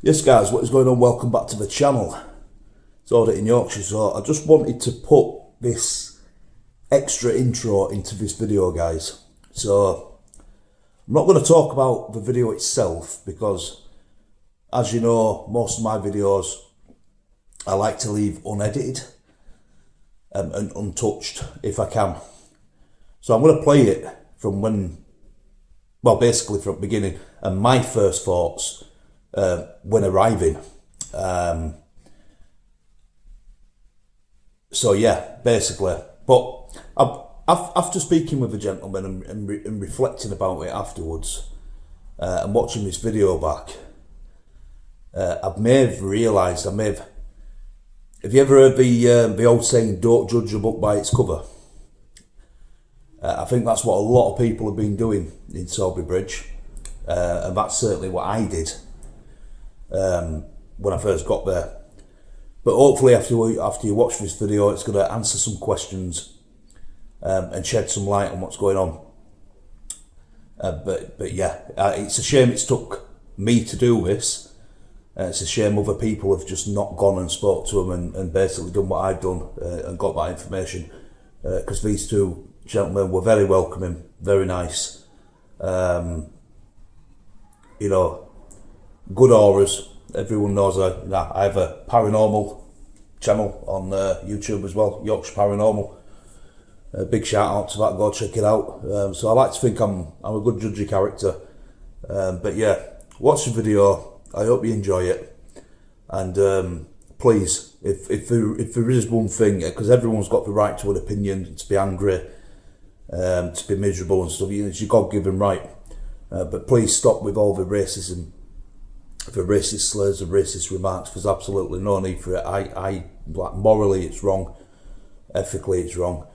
Yes guys, what is going on? Welcome back to the channel. It's Auditing Yorkshire. So I just wanted to put this extra intro into this video, guys. So I'm not going to talk about the video itself because, as you know, most of my videos I like to leave unedited and untouched if I can. So I'm going to play it from basically from the beginning and my first thoughts when arriving. So yeah, basically. But after speaking with a gentleman and reflecting about it afterwards, and watching this video back, I may have realised, have you ever heard the old saying, don't judge a book by its cover? I think that's what a lot of people have been doing in Sowerby Bridge, and that's certainly what I did when I first got there. But hopefully after you watch this video, it's going to answer some questions and shed some light on what's going on. But yeah, it's a shame it's took me to do this. It's a shame other people have just not gone and spoke to them and basically done what I've done and got that information, because these two gentlemen were very welcoming, very nice, you know, good auras. Everyone knows I have a paranormal channel on YouTube as well, Yorkshire Paranormal. Big shout out to that, go check it out. So I like to think I'm a good judgy character. But yeah, watch the video, I hope you enjoy it. And please, if there is one thing, because everyone's got the right to an opinion, to be angry, to be miserable and stuff, it's your God-given right. But please stop with all the racism, the racist slurs and racist remarks. There's absolutely no need for it. Morally it's wrong, ethically it's wrong.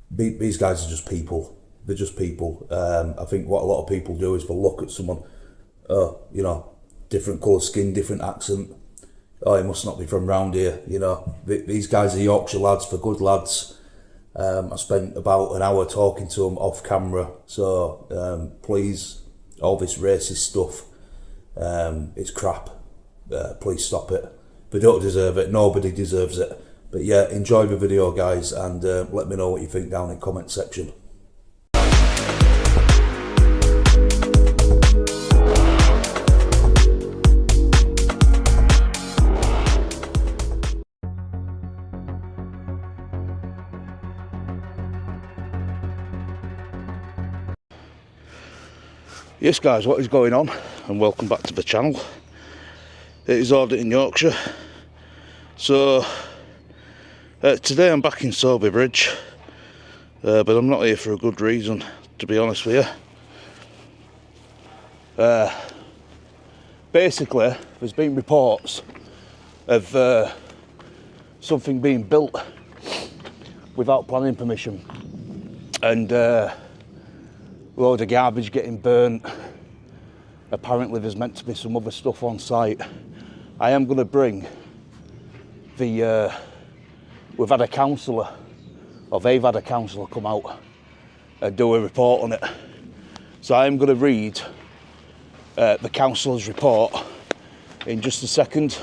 These guys are just people. They're just people. I think what a lot of people do is they'll look at someone, you know, different colour skin, different accent. Oh, he must not be from round here. You know, these guys are Yorkshire lads, for good lads. I spent about an hour talking to them off camera. So please, all this racist stuff, it's crap. Please stop it. They don't deserve it. Nobody deserves it. But yeah, enjoy the video, guys, and let me know what you think down in the comment section. Yes guys, what is going on? And welcome back to the channel. It is Auditing Yorkshire. So today I'm back in Sowerby Bridge, but I'm not here for a good reason, to be honest with you. Basically, there's been reports of something being built without planning permission, and load of garbage getting burnt. Apparently there's meant to be some other stuff on site. I am going to bring the we've had a councillor, or they've had a councillor come out and do a report on it. So I am going to read the councillor's report in just a second,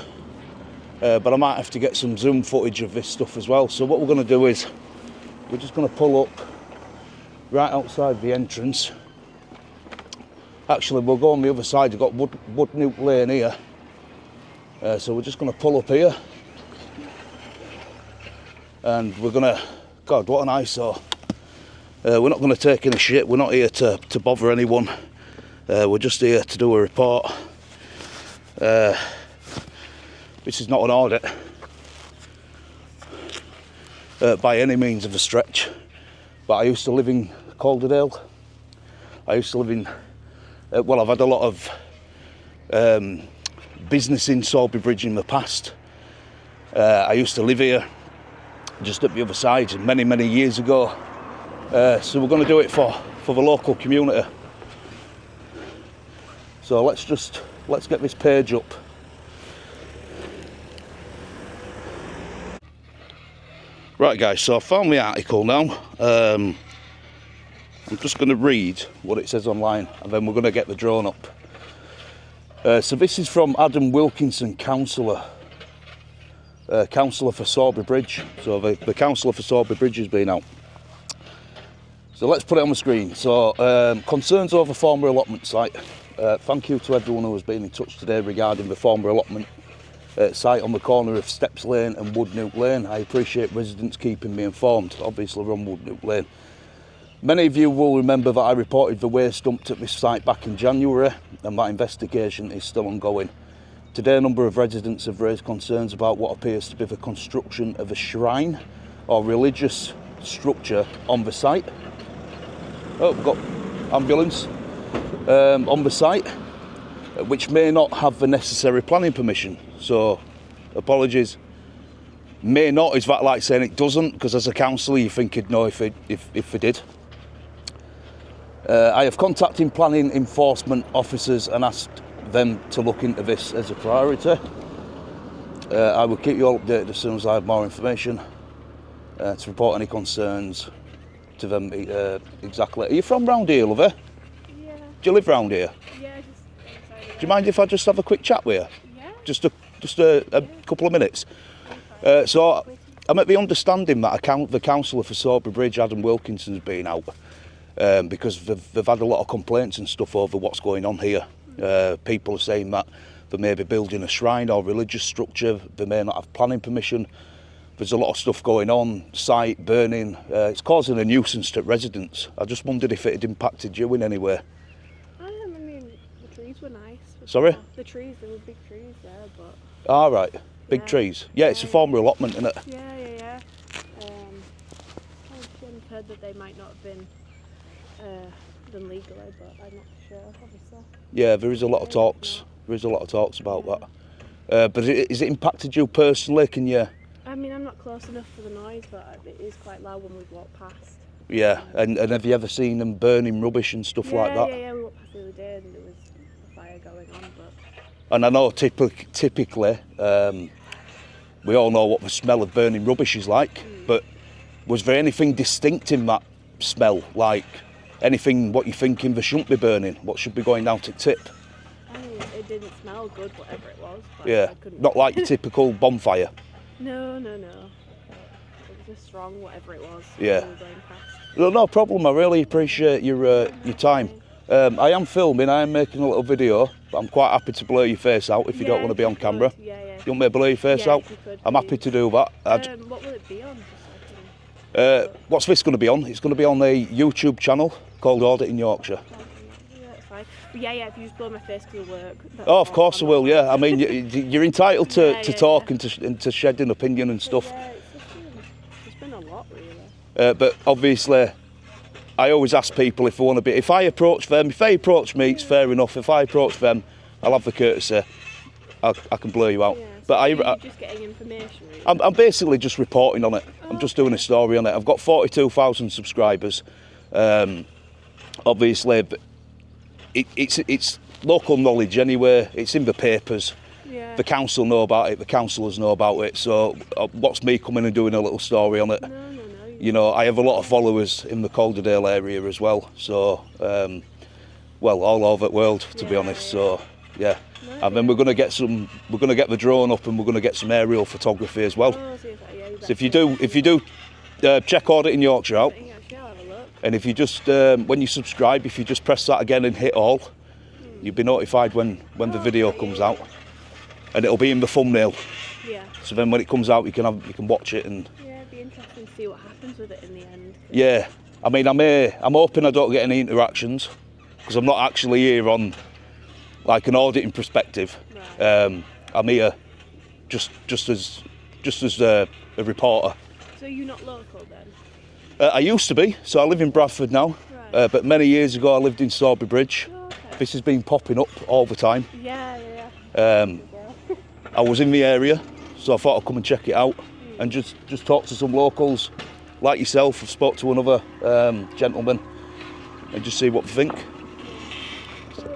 but I might have to get some zoom footage of this stuff as well. So what we're going to do is we're just going to pull up right outside the entrance. Actually, we'll go on the other side. We've got Wood Nook Lane here, so we're just going to pull up here. And we're gonna, God, what an eyesore. We're not gonna take any shit. We're not here to bother anyone. We're just here to do a report. This is not an audit by any means of a stretch. But I used to live in Calderdale. I used to live in, well, I've had a lot of business in Sowerby Bridge in the past. I used to live here, just at the other side, many years ago. So we're going to do it for the local community. So let's get this page up. Right guys, so I found the article now. I'm just going to read what it says online, and then we're going to get the drone up. So this is from Adam Wilkinson, councillor for Sowerby Bridge. So the councillor for Sowerby Bridge has been out. So let's put it on the screen. So concerns over former allotment site. Thank you to everyone who has been in touch today regarding the former allotment site on the corner of Steps Lane and Wood Nook Lane. I appreciate residents keeping me informed. Obviously we're on Wood Nook Lane. Many of you will remember that I reported the waste dumped at this site back in January, and that investigation is still ongoing. Today a number of residents have raised concerns about what appears to be the construction of a shrine or religious structure on the site. Oh, we've got ambulance on the site, which may not have the necessary planning permission. So, apologies. May not, is that like saying it doesn't? Because as a councillor you think you'd know if it did. I have contacted planning enforcement officers and asked them to look into this as a priority. I will keep you all updated as soon as I have more information to report any concerns to them exactly. Are you from round here, lover? Yeah. Do you live round here? Yeah, just outside. Do you mind if I just have a quick chat with you? Yeah. Just a couple of minutes. So I'm at the understanding that the councillor for Sowerby Bridge, Adam Wilkinson, has been out because they've had a lot of complaints and stuff over what's going on here. People are saying that they may be building a shrine or religious structure. They may not have planning permission. There's a lot of stuff going on, site burning. It's causing a nuisance to residents. I just wondered if it had impacted you in any way. I mean, the trees were nice. Sorry? The trees, there were big trees there, but... All right, big Yeah. trees. Yeah, it's a former allotment, isn't it? Yeah. I've heard that they might not have been done legally, but I'm not sure, obviously. Yeah, there is a lot of talks. There is a lot of talks about that. But is it impacted you personally? Can you... I mean, I'm not close enough for the noise, but it is quite loud when we walk past. Yeah, and have you ever seen them burning rubbish and stuff like that? Yeah, we walked past the other day and there was a fire going on, but... And I know typically, we all know what the smell of burning rubbish is like, but was there anything distinct in that smell? Like anything what you're thinking there shouldn't be burning? What should be going down to tip? I mean, it didn't smell good, whatever it was. But Yeah, I couldn't... not like your typical bonfire. No. It was just strong, whatever it was. Yeah. when we were going past. No problem. I really appreciate your time. I am filming. I am making a little video, but I'm quite happy to blur your face out if you don't want to be on camera. Yeah. You want me to blur your face out? If you could, I'm happy to do that. what will it be on? Just so I can... What's this going to be on? It's going to be on a YouTube channel called Auditing Yorkshire. Yeah, that's fine. But yeah, if you just blow my face to the work. Oh, of course I will, yeah. I mean, you're entitled to Yeah. talk and to shed an opinion and stuff. Yeah, it's been a lot, really. But obviously, I always ask people if they want to be... If I approach them, if they approach me, it's fair enough. If I approach them, I'll have the courtesy. I can blur you out. Yeah, so But you're just getting information, really? I'm basically just reporting on it. I'm just doing a story on it. I've got 42,000 subscribers. Obviously, it's local knowledge anyway. It's in the papers. Yeah. The council know about it. The councillors know about it. So what's me coming and doing a little story on it? No. You know, I have a lot of followers in the Calderdale area as well. So, all over the world, to be honest. So, yeah. And then we're going to get the drone up, and we're going to get some aerial photography as well. Oh, So if you do, check Auditing Yorkshire out. I'll have a look. And if you just, when you subscribe, if you just press that again and hit all, you'll be notified when the video comes out, and it'll be in the thumbnail. Yeah. So then when it comes out, you can watch it and. Yeah, it'd be interesting to see what happens with it in the end. Yeah, I mean, I'm hoping I don't get any interactions because I'm not actually here on like an auditing perspective. Right. I'm here just as a reporter. So you're not local then? I used to be, so I live in Bradford now. Right. But many years ago, I lived in Sowerby Bridge. Oh, okay. This has been popping up all the time. Yeah. I was in the area, so I thought I'd come and check it out and just talk to some locals like yourself. I've spoke to another gentleman and just see what they think.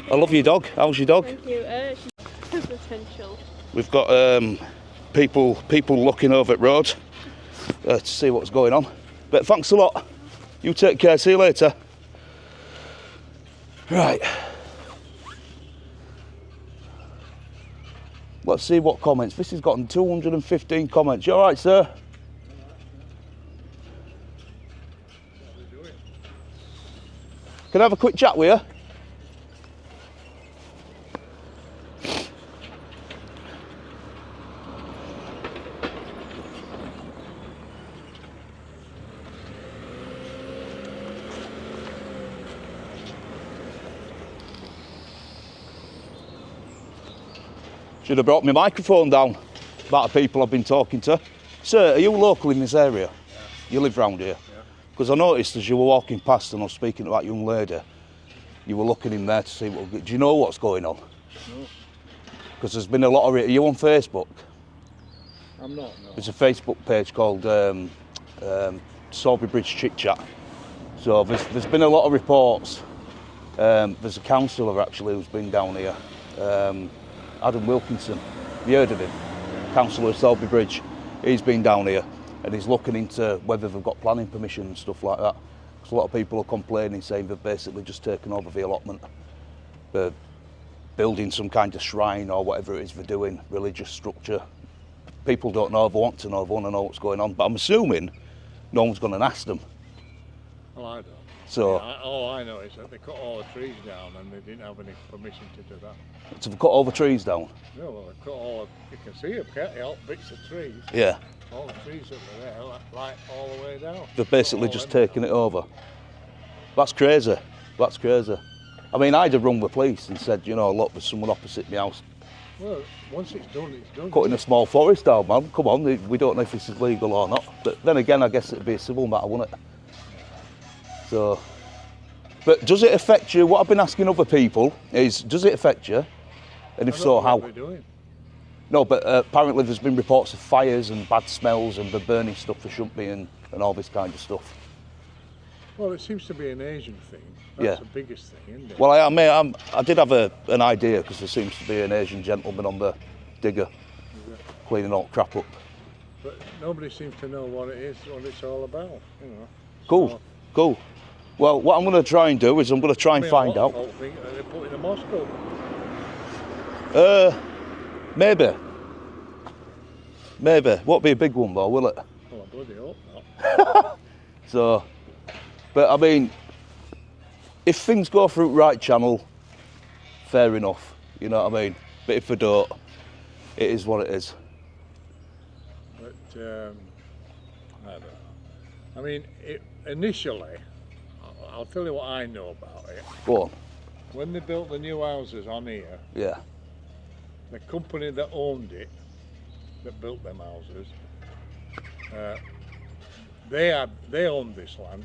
I love your dog. How's your dog? Thank you. She's potential. We've got people looking over at road to see what's going on. But thanks a lot. You take care. See you later. Right. Let's see what comments. This has gotten 215 comments. You all right, sir? Can I have a quick chat with you? Should have brought my microphone down. About the people I've been talking to. Sir, are you local in this area? Yeah. You live round here? Yeah. Because I noticed as you were walking past and I was speaking to that young lady, you were looking in there to see what. Do you know what's going on? No. Because there's been a lot of. Are you on Facebook? I'm not. No. There's a Facebook page called Sowerby Bridge Chit Chat. So there's been a lot of reports. There's a councillor actually who's been down here. Adam Wilkinson, have you heard of him? Councillor of Sowerby Bridge. He's been down here and he's looking into whether they've got planning permission and stuff like that. Because a lot of people are complaining, saying they've basically just taken over the allotment. They're building some kind of shrine or whatever it is they're doing, religious structure. People don't know, they want to know, they want to know what's going on. But I'm assuming no one's going to ask them. Well, I don't. So, yeah, all I know is that they cut all the trees down and they didn't have any permission to do that. So they've cut all the trees down? No, well, they cut all you can see them, can't you? All bits of trees. Yeah. All the trees that were there, like all the way down. They've basically just taken it over. That's crazy. That's crazy. I mean, I'd have rung the police and said, you know, look, there's someone opposite my house. Well, once it's done, it's done. Cutting a small forest down, man. Come on, we don't know if this is legal or not. But then again, I guess it'd be a civil matter, wouldn't it? So, but does it affect you? What I've been asking other people is, does it affect you? And if so, how? What they're doing. No, but apparently there's been reports of fires and bad smells and the burning stuff for shouldn't be and all this kind of stuff. Well, it seems to be an Asian thing. That's the biggest thing, isn't it? Well, I did have an idea because there seems to be an Asian gentleman on the digger cleaning all crap up. But nobody seems to know what it is, what it's all about, you know. Cool, so, cool. Well, what I'm going to try and do is I'm going to try and find out. I think they put in a mosque up. Maybe. Maybe. Won't be a big one though, will it? Well, I bloody hope not. So, but I mean, if things go through the right channel, fair enough, you know what I mean? But if they don't, it is what it is. But, I don't know. I mean, initially, I'll tell you what I know about it. Go on. When they built the new houses on here, yeah, the company that owned it, that built them houses, they owned this land,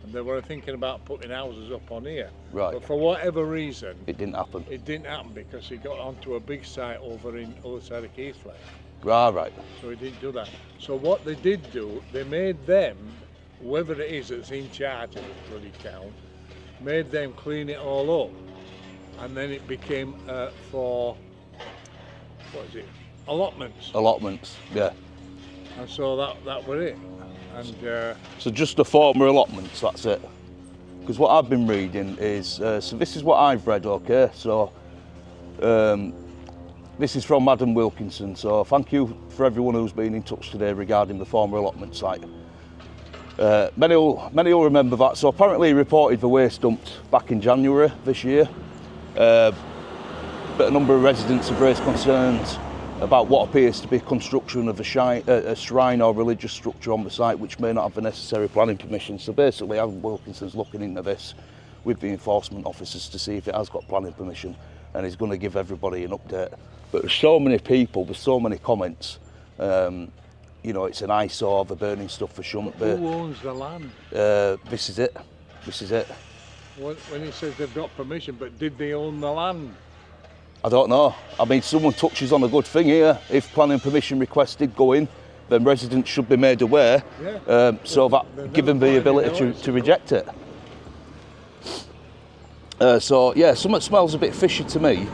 and they were thinking about putting houses up on here. Right. But for whatever reason, it didn't happen. It didn't happen because he got onto a big site over in other side of Keith Lane. Right. So he didn't do that. So what they did do, they made them, whoever it is that's in charge of this bloody town, made them clean it all up, and then it became for, what is it, allotments. Allotments, yeah. And so that was it. And so just the former allotments, that's it. Because what I've been reading is, so this is what I've read, okay? So this is from Adam Wilkinson. So thank you for everyone who's been in touch today regarding the former allotment site. Many will remember that. So apparently he reported the waste dumped back in January this year. But a number of residents have raised concerns about what appears to be construction of a shrine or religious structure on the site which may not have the necessary planning permission. So basically Adam Wilkinson's looking into this with the enforcement officers to see if it has got planning permission, and he's going to give everybody an update. But there's so many people, there's so many comments. You know, it's an eyesore, the burning stuff for shouldn't be. Who owns the land? This is it. This is it. When he says they've got permission, but did they own the land? I don't know. I mean, someone touches on a good thing here. If planning permission requests did go in, then residents should be made aware, so that give them the ability to reject it. So yeah, something smells a bit fishy to me.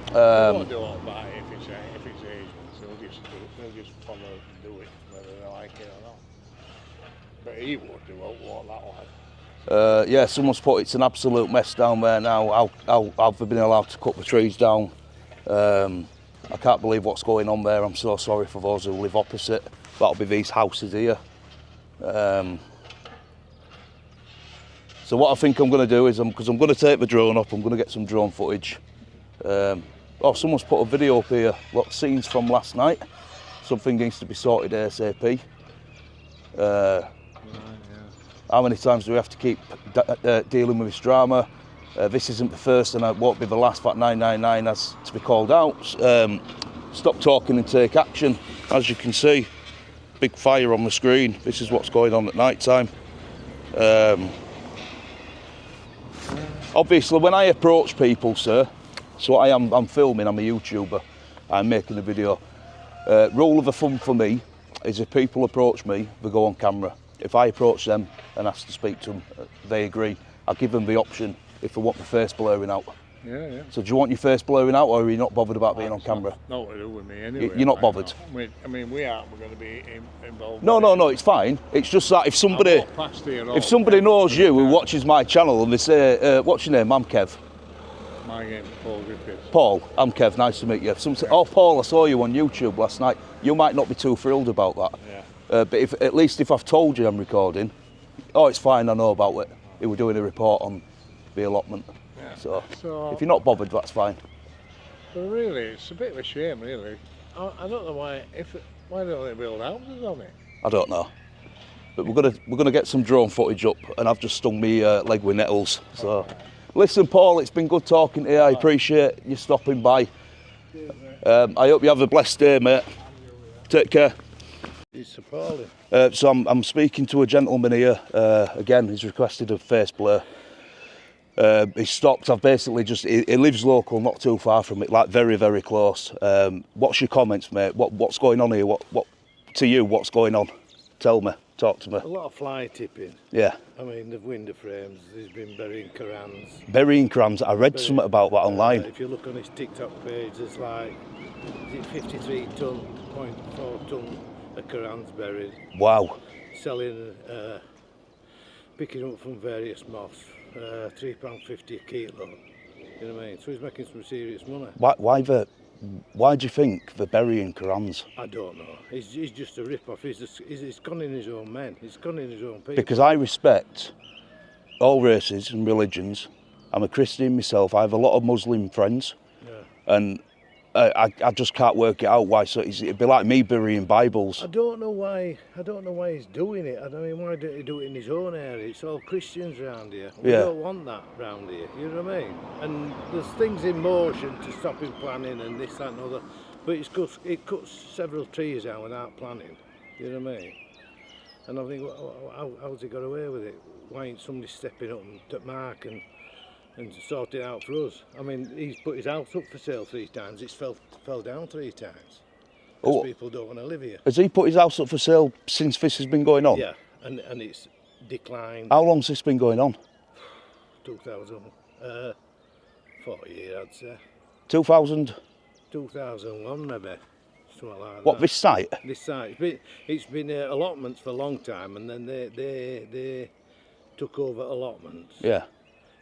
They won't do all that if it's Asians. They'll just follow and do it whether they like it or not. But he won't do all that like. Yeah, someone's put it's an absolute mess down there now. How have they been allowed to cut the trees down I can't believe what's going on there. I'm so sorry for those who live opposite. That'll be these houses here. So what I think I'm going to do is, because I'm going to take the drone up, I'm going to get some drone footage. Oh, someone's put a video up here. What scenes from last night? Something needs to be sorted ASAP. How many times do we have to keep dealing with this drama? This isn't the first and it won't be the last that 999 has to be called out. Stop talking and take action. As you can see, big fire on the screen. This is what's going on at night time. Obviously, when I approach people, sir, so I'm filming, I'm a YouTuber, I'm making a video. Rule of the thumb for me is if people approach me, they go on camera. If I approach them and ask to speak to them, they agree. I give them the option if they want the face blurring out. Yeah, yeah. So do you want your face blurring out, or are you not bothered about being on camera? Not to do with me anyway. You're not bothered? I mean, we aren't going to be involved. No, it's fine. It's just that if somebody knows you who watches my channel and they say, what's your name? I'm Kev. My name's Paul Griffiths. Paul, I'm Kev, nice to meet you. Some say, oh Paul, I saw you on YouTube last night. You might not be too thrilled about that. Yeah. But at least if I've told you I'm recording, oh, it's fine, I know about it. We're doing a report on the allotment. Yeah. So if you're not bothered, that's fine. But really, it's a bit of a shame, really. I don't know why don't they build houses on it? I don't know. But we're gonna get some drone footage up, and I've just stung me leg with nettles. So, listen, Paul, it's been good talking to you. I appreciate you stopping by. I hope you have a blessed day, mate. Take care. It's appalling. So I'm speaking to a gentleman here. Again, he's requested a face blur. He stopped. I've basically just. He lives local, not too far from it, like very, very close. What's your comments, mate? What's going on here? What to you? What's going on? Tell me. Talk to me. A lot of fly tipping. Yeah. I mean, the window frames. There's been burying Korans. Burying Korans. I read something about that online. If you look on his TikTok page, there's like, is it 53 ton, 0.4 ton of Korans buried. Wow. Selling, picking up from various mosques. £3.50 a kilo. You know what I mean? So he's making some serious money. Why do you think they're burying Korans? I don't know. He's just a rip-off. He's conning his own men. He's conning his own people. Because I respect all races and religions. I'm a Christian myself. I have a lot of Muslim friends. Yeah. And I just can't work it out why. So it'd be like me burying Bibles. I don't know why he's doing it. I mean, why don't he do it in his own area? It's all Christians around here. We don't want that round here. You know what I mean? And there's things in motion to stop him planning and this, that, and other. But it cuts several trees down without planning. You know what I mean? And I think, how's he got away with it? Why ain't somebody stepping up and to mark and sort it out for us? I mean, he's put his house up for sale 3 times. It's fell down 3 times. Because people don't want to live here. Has he put his house up for sale since this has been going on? Yeah, and it's declined. How long's this been going on? 40 years, I'd say. 2000? 2001 maybe. Something like what, that. this site? This site. It's been allotments for a long time, and then they took over allotments. Yeah.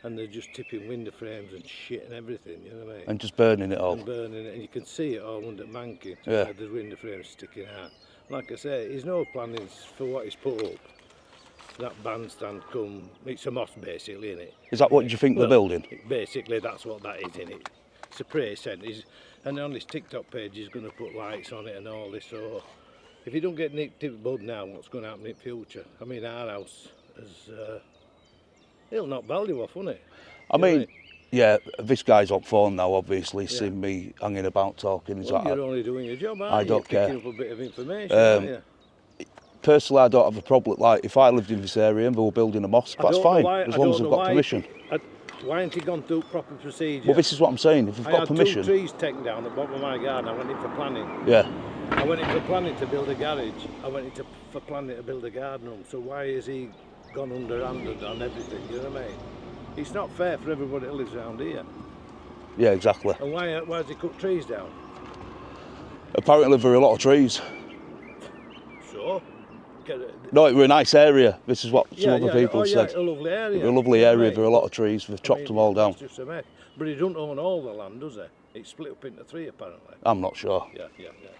And they're just tipping window frames and shit and everything, you know what I mean? And just burning it all. And burning it, and you can see it all under manking. Yeah. The window frames sticking out. Like I say, there's no plannings for what he's put up. That bandstand it's a mosque basically, isn't it? Is that what you think they're building? Basically, that's what that is, isn't it? It's a prayer centre. And on his TikTok page, he's going to put lights on it and all this. So if he don't get nicked in the bud now, what's going to happen in the future? I mean, our house is... it'll knock value off, won't it? I mean, yeah, this guy's on phone now, obviously, seen me hanging about talking. Well, you're only doing your job, aren't you? I don't care. Picking up a bit of information, aren't you? Personally, I don't have a problem. Like, if I lived in this area and they were building a mosque, that's fine, as long as they've got permission. Why ain't he gone through proper procedure? Well, this is what I'm saying, if they've got permission... I had 2 trees taken down at the bottom of my garden. I went in for planning. Yeah. I went in for planning to build a garage. I went in for planning to build a garden room. So why has he gone underhanded on everything, you know what I mean? It's not fair for everybody that lives around here. Yeah, exactly. And why has he cut trees down? Apparently there are a lot of trees. So? No, it were a nice area. This is what some other people said. Yeah, a lovely area. It was a lovely area, there were a lot of trees, they've chopped them all down. It's just a mess. But he don't own all the land, does he? It's split up into 3 apparently. I'm not sure. Yeah.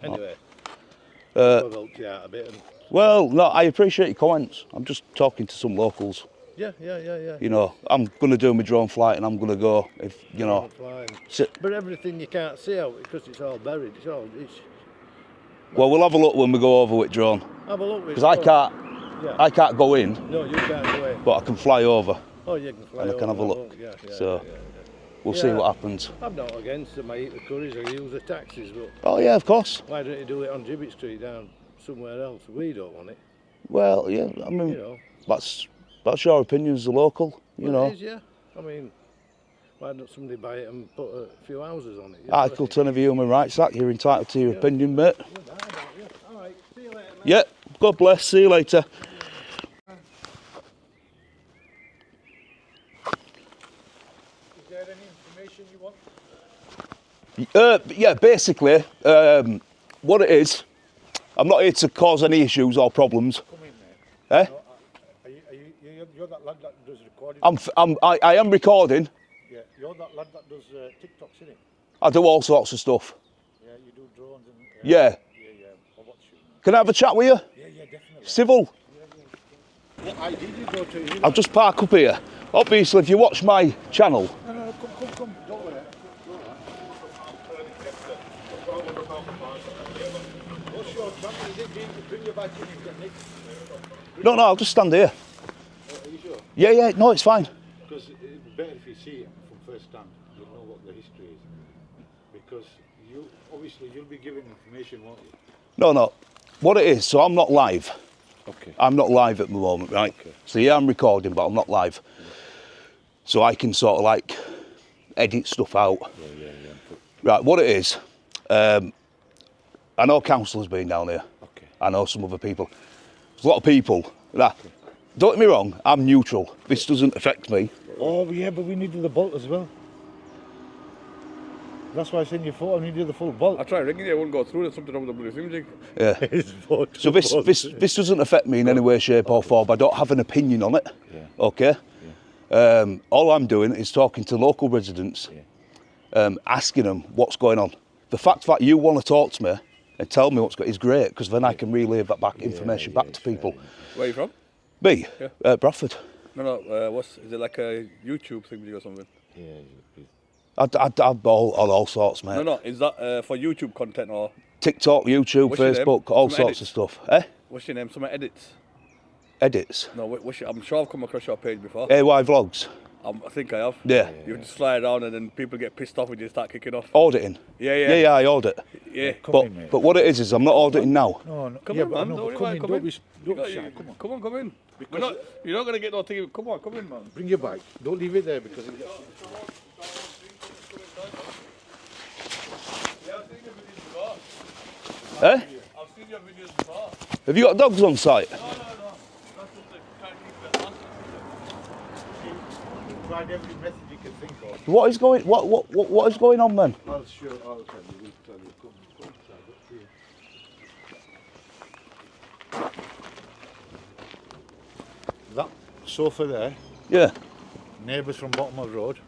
Anyway, Uh, I've helped you out a bit. And Well, no, I appreciate your comments. I'm just talking to some locals. yeah. You know, I'm going to do my drone flight and I'm going to go, if, you know. But everything you can't see out because it's all buried. Well, we'll have a look when we go over with drone. Have a look. Because I can't go in. No, you can't go in. But I can fly over. Oh, you can fly and over. I can have a look. Yeah. So we'll see what happens. I'm not against them. I eat the curries, I use the taxis, but Oh yeah, of course. why don't you do it on Gibbet Street down somewhere else? We don't want it. Well, yeah, I mean, You know. that's your opinion as a local, you know. It is, yeah. I mean, why don't somebody buy it and put a few houses on it? You know? Article 10 of the Human Rights Act, you're entitled to your opinion, mate. All right, see you later, mate. Yeah, God bless, see you later. Is there any information you want? Yeah, basically, what it is, I'm not here to cause any issues or problems. Come in, mate. Eh? You're that lad that does recording? I am recording. Yeah, you're that lad that does TikToks, isn't it? I do all sorts of stuff. Yeah, you do drones and... Yeah. Yeah, I'll watch you. Can I have a chat with you? Yeah, definitely. Civil? What ID did you go to? I'll just park up here. Obviously, if you watch my channel, No, come, don't worry. What's your channel? Is it bring your bike in and get nicked? no, I'll just stand here. Are you sure? Yeah, no, it's fine. Because it's better if you see it from first hand, you'll know what the history is. Because you'll be given information, won't you? No. What it is, so I'm not live. Okay. I'm not live at the moment, right? Okay. So yeah, I'm recording, but I'm not live. So I can sort of like edit stuff out. Yeah. Right, what it is, I know councillors been down here. Okay. I know some other people. There's a lot of people. Don't get me wrong, I'm neutral. This doesn't affect me. Oh, yeah, but we needed the bolt as well. That's why I sent you a photo, I needed the full bolt. I tried ringing you, it wouldn't go through, there's something wrong with the blue imaging. Yeah. So this doesn't affect me in any way, shape or form. I don't have an opinion on it. Yeah. Okay? Yeah. All I'm doing is talking to local residents, asking them what's going on. The fact that you want to talk to me and tell me what's going on is great, because then I can relay that information back to people. Where are you from? Me? Yeah. Bradford. No, is it like a YouTube thing or something? Yeah. I'd all sorts, mate. No, is that for YouTube content or? TikTok, YouTube, What's your name? Facebook, all Some sorts edits? of stuff. Eh? What's your name? Some edits? Edits. No, I'm sure I've come across your page before. AY Vlogs. I think I have. Yeah. You just fly around and then people get pissed off when you start kicking off. Auditing. Yeah, I audit. Yeah. But what it is I'm not auditing now. No. Come yeah, on, man. No, Don't come worry in, about it. don't be shy, come on. Come in. Because You're not going to get no thing. Come in, man. bring your bike. Don't leave it there because it gets... Eh? I've seen your videos before. Have you got dogs on site? No. That's what they try to keep it on. Tried every method you can think of. What is going on then? I'll tell you. Come inside. That sofa there, Yeah. neighbours from bottom of the road.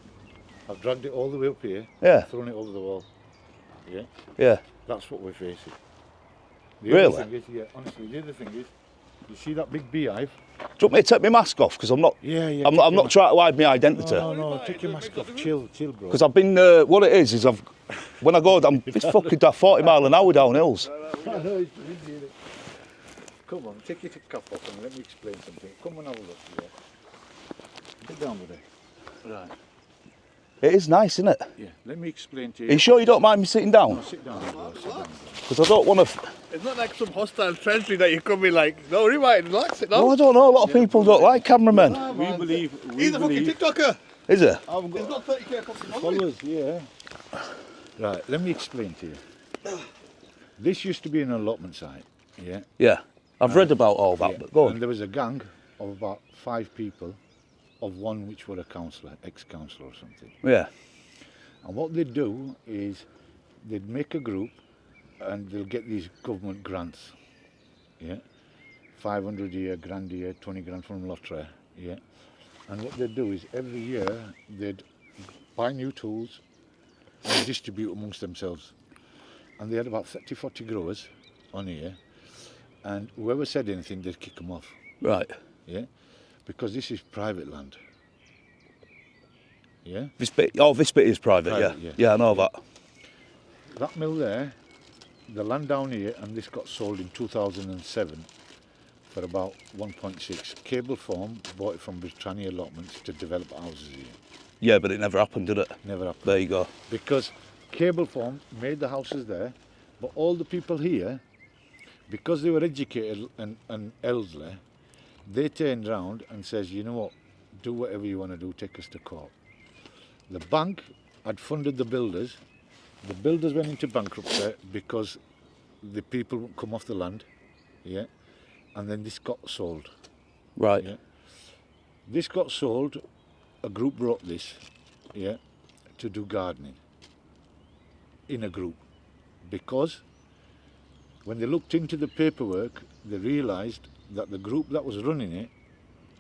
I've dragged it all the way up here. Yeah. Thrown it over the wall. Yeah. Yeah. That's what we're facing. Really? Other thing is, yeah, honestly, the other thing is, you see that big beehive? Do you want me to take my mask off? Because I'm not. Yeah. I'm not trying to hide my identity. No, take your mask off. Chill, bro. Because I've been. What it is when I go, it's fucking 40 mile an hour down hills. Come on, take your cap off and let me explain something. Come and have a look here. Sit down with it. Right. It is nice, isn't it? Yeah, let me explain to Are you. you sure you don't mind me sitting down? No, sit down, bro. Sit down. Because I don't want to. It's not like some hostile friendly that you come in like, no, rewind, relax it now. No, I don't know. A lot of people don't like cameramen. We believe. He's a fucking TikToker. Is it? I've He's got got 30k fucking followers. followers, yeah. Right, let me explain to you. This used to be an allotment site, yeah. Yeah. I've read about all that, Yeah. but go And on. there was a gang of about 5 people, of one which were a councillor, ex-councillor or something. Yeah. And what they'd do is they'd make a group and they'll get these government grants, yeah, 500 a year, grand a year, 20 grand from lottery, yeah. And what they'd do is every year they'd buy new tools and distribute amongst themselves. And they had about 30, 40 growers on here, and whoever said anything, they'd kick them off. Right. Yeah, because this is private land. Yeah. This bit is private. Yeah, I know that. That mill there, the land down here, and this got sold in 2007 for about 1.6. Cable Farm bought it from Britannia Allotments to develop houses here. Yeah, but it never happened, did it? Never happened. There you go. Because Cable Farm made the houses there, but all the people here, because they were educated and elderly, they turned round and says, you know what, do whatever you want to do, take us to court. The bank had funded the builders. The builders went into bankruptcy because the people wouldn't come off the land, yeah, and then this got sold. Right. Yeah. This got sold, a group brought this, yeah, to do gardening in a group, because when they looked into the paperwork, they realised that the group that was running it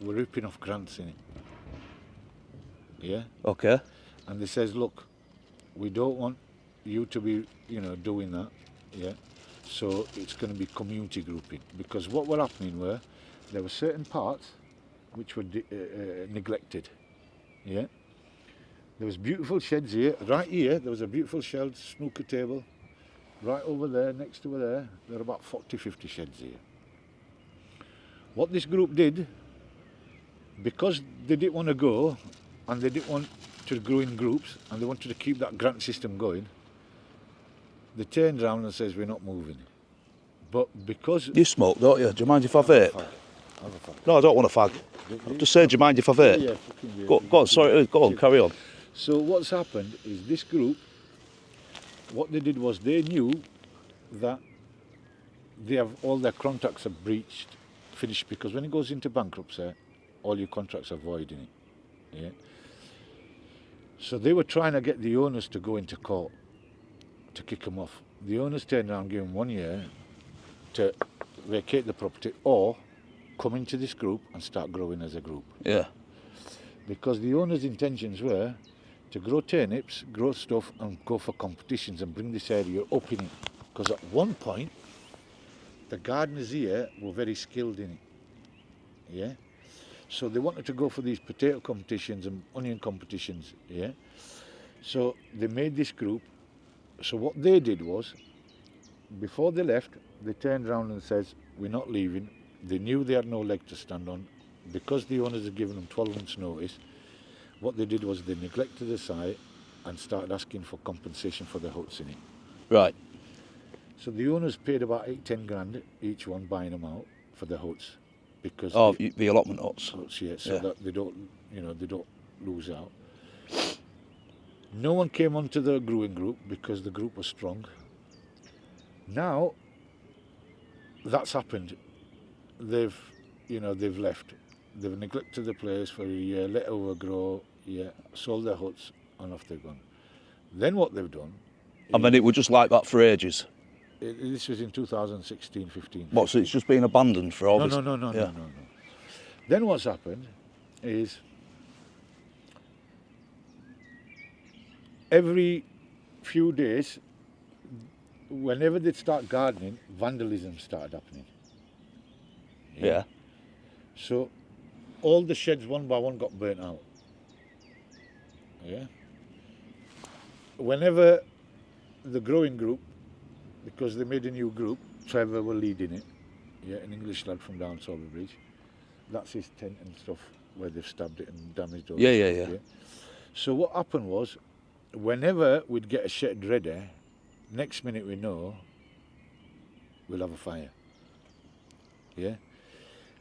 were ripping off grants in it. Yeah. Okay. And they says, look, we don't want you to be, doing that. Yeah. So it's going to be community grouping, because what were happening were there were certain parts which were neglected. Yeah. There was beautiful sheds here. Right here, there was a beautiful shed, snooker table. Right over there, next to there are about 40, 50 sheds here. What this group did, because they didn't want to go, and they didn't want to grow in groups, and they wanted to keep that grant system going, they turned around and says, we're not moving. But because... You smoke, don't you? Do you mind if I vape? Have a fag. No, I don't want a fag. I'm just saying, do you mind if I vape? Yeah, fucking Go on, sorry, go on, carry on. So what's happened is this group, what they did was they knew that they have all their contracts are breached, finished, because when it goes into bankruptcy, all your contracts are void in it. Yeah. So they were trying to get the owners to go into court to kick them off. The owners turned around and gave them 1 year to vacate the property or come into this group and start growing as a group. Yeah. Because the owners' intentions were to grow turnips, grow stuff, and go for competitions and bring this area up in it. Because at one point, the gardeners here were very skilled in it. Yeah. So they wanted to go for these potato competitions and onion competitions. Yeah. So they made this group. So what they did was, before they left, they turned around and says, we're not leaving. They knew they had no leg to stand on. Because the owners had given them 12 months notice, what they did was they neglected the site and started asking for compensation for the huts in it. Right. So the owners paid about 8-10 grand each one buying them out for the huts, because the allotment huts. Yeah, so that they don't lose out. No one came onto the growing group because the group was strong. Now that's happened. They've left. They've neglected the place for a year, let it overgrow, sold their huts, and off they've gone. Then what they've done... I mean, it was just like that for ages. This was in 2016, 15. What, so it's just been abandoned for all this? No. Then what's happened is every few days, whenever they'd start gardening, vandalism started happening. Yeah. So all the sheds one by one got burnt out. Yeah. Whenever the growing group, because they made a new group, Trevor were leading it, an English lad from down Sowerby Bridge. That's his tent and stuff where they've stabbed it and damaged all Yeah. So what happened was, whenever we'd get a shed ready, next minute we know we'll have a fire. Yeah.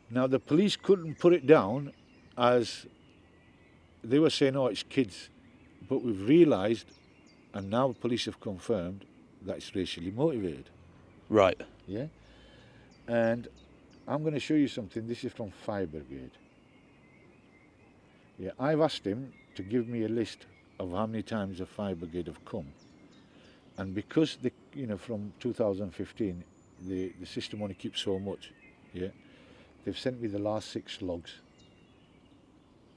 Now the police couldn't put it down, as they were saying, oh, it's kids, but we've realised, and now police have confirmed, that it's racially motivated. Right. Yeah. And I'm going to show you something. This is from Fire Brigade. Yeah, I've asked him to give me a list of how many times the Fire Brigade have come, and because from 2015 the system only keeps so much. Yeah. They've sent me the last 6 logs.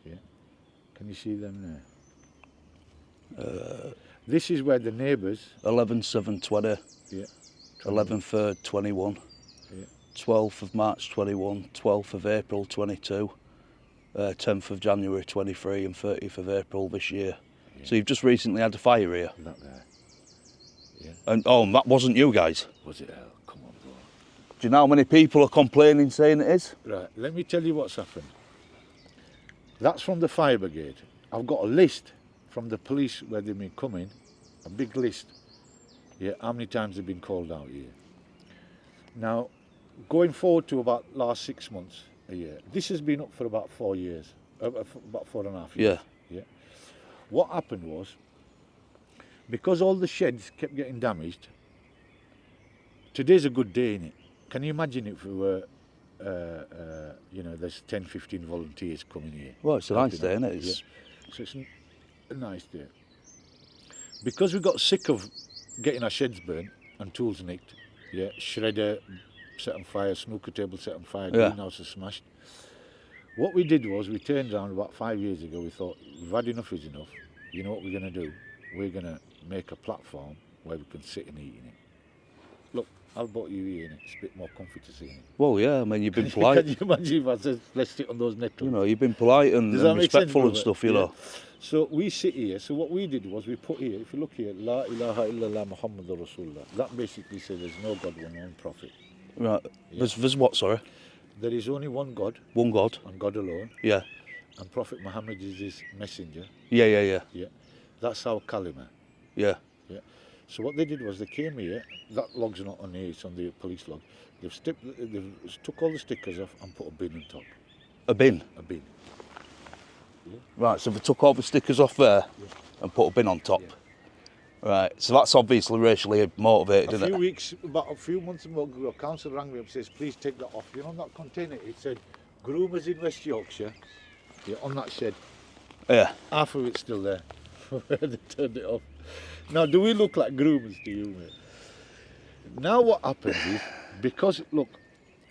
Yeah. Can you see them there? This is where the neighbours, 11/7/20, yeah, 11/3/21, Yeah. 12th of March 21, 12th of April 22, 10th of January 23 and 30th of April this year. Yeah. So you've just recently had a fire here. that there. Yeah. And that wasn't you guys. Was it? Oh, come on, bro. Do you know how many people are complaining saying it is? Right, let me tell you what's happened. That's from the fire brigade. I've got a list from the police where they've been coming, a big list. Yeah, how many times they've been called out here. Now, going forward to about last 6 months, a year, this has been up for about 4 years, about 4.5 years. Yeah. What happened was, because all the sheds kept getting damaged, today's a good day, innit? Can you imagine if we were, you know, there's 10, 15 volunteers coming here. Well, it's a nice day, isn't it? Yeah. It's, So it's a nice day. Because we got sick of getting our sheds burnt and tools nicked, yeah, shredder set on fire, snooker table set on fire, Yeah. greenhouses smashed. What we did was we turned around about 5 years ago, we thought, we've had enough is enough. You know what we're going to do? We're going to make a platform where we can sit and eat in it. Look, I've brought you here, innit? It's a bit more comfy to sit in it. well, yeah, I mean, you've been Can polite. you imagine if I said, let's sit on those nettles? You know, you've been polite and, Does that and make sense, respectful and brother? stuff, you Yeah. know. So we sit here. So what we did was we put here, if you look here, La ilaha illallah Muhammadur Rasulullah. That basically says there's no God, one prophet. Right. Yeah. There's what, sorry? There is only one God One God. and God alone. Yeah. And Prophet Muhammad is his messenger. Yeah. Yeah. That's our kalima. Yeah. Yeah. So what they did was they came here. That log's not on here, it's on the police log. They've took all the stickers off and put a bin on top. A bin. A bin. Right, so they took all the stickers off there and put a bin on top. Right, so that's obviously racially motivated, isn't it? About a few months ago, the council rang me up and says, please take that off. You know, on that container, it said, groomers in West Yorkshire, yeah, on that shed. Yeah. Half of it's still there. They turned it off. Now, do we look like groomers to you, mate? Now what happens is, because, look,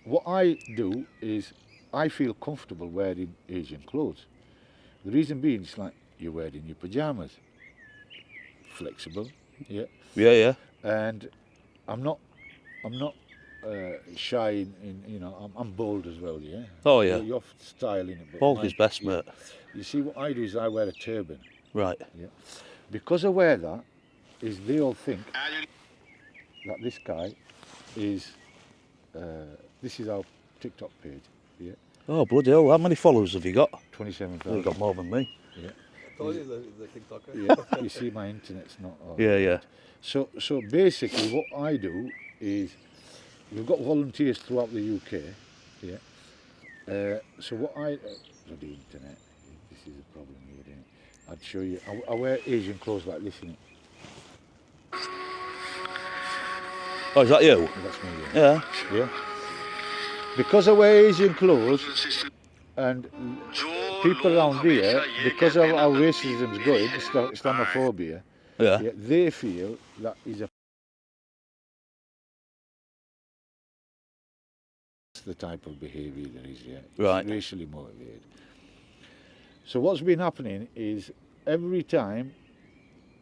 what I do is I feel comfortable wearing Asian clothes. The reason being, it's like you're wearing your pyjamas. Flexible, yeah. Yeah. And I'm not shy in you know, I'm bold as well, yeah. Oh, yeah. You're styling it. but Bold mine- is best, yeah. mate. You see, what I do is I wear a turban. Right. Yeah. Because I wear that, is they all think that this guy is. This is our TikTok page. Yeah. Oh, bloody hell, how many followers have you got? 27,000. You've got more than me. Yeah. Told you the TikToker. Yeah. You see, my internet's not. Yeah. So basically, what I do is, we've got volunteers throughout the UK. Yeah. So what the internet. This is a problem here, isn't it? I'd show you. I wear Asian clothes like this, innit? Oh, is that you? That's me. Yeah. Yeah. Because I wear Asian clothes, and people around here, because of how racism's going, Islamophobia, Yeah. they feel that is the type of behaviour there is, yeah. It's Right. racially motivated. So what's been happening is every time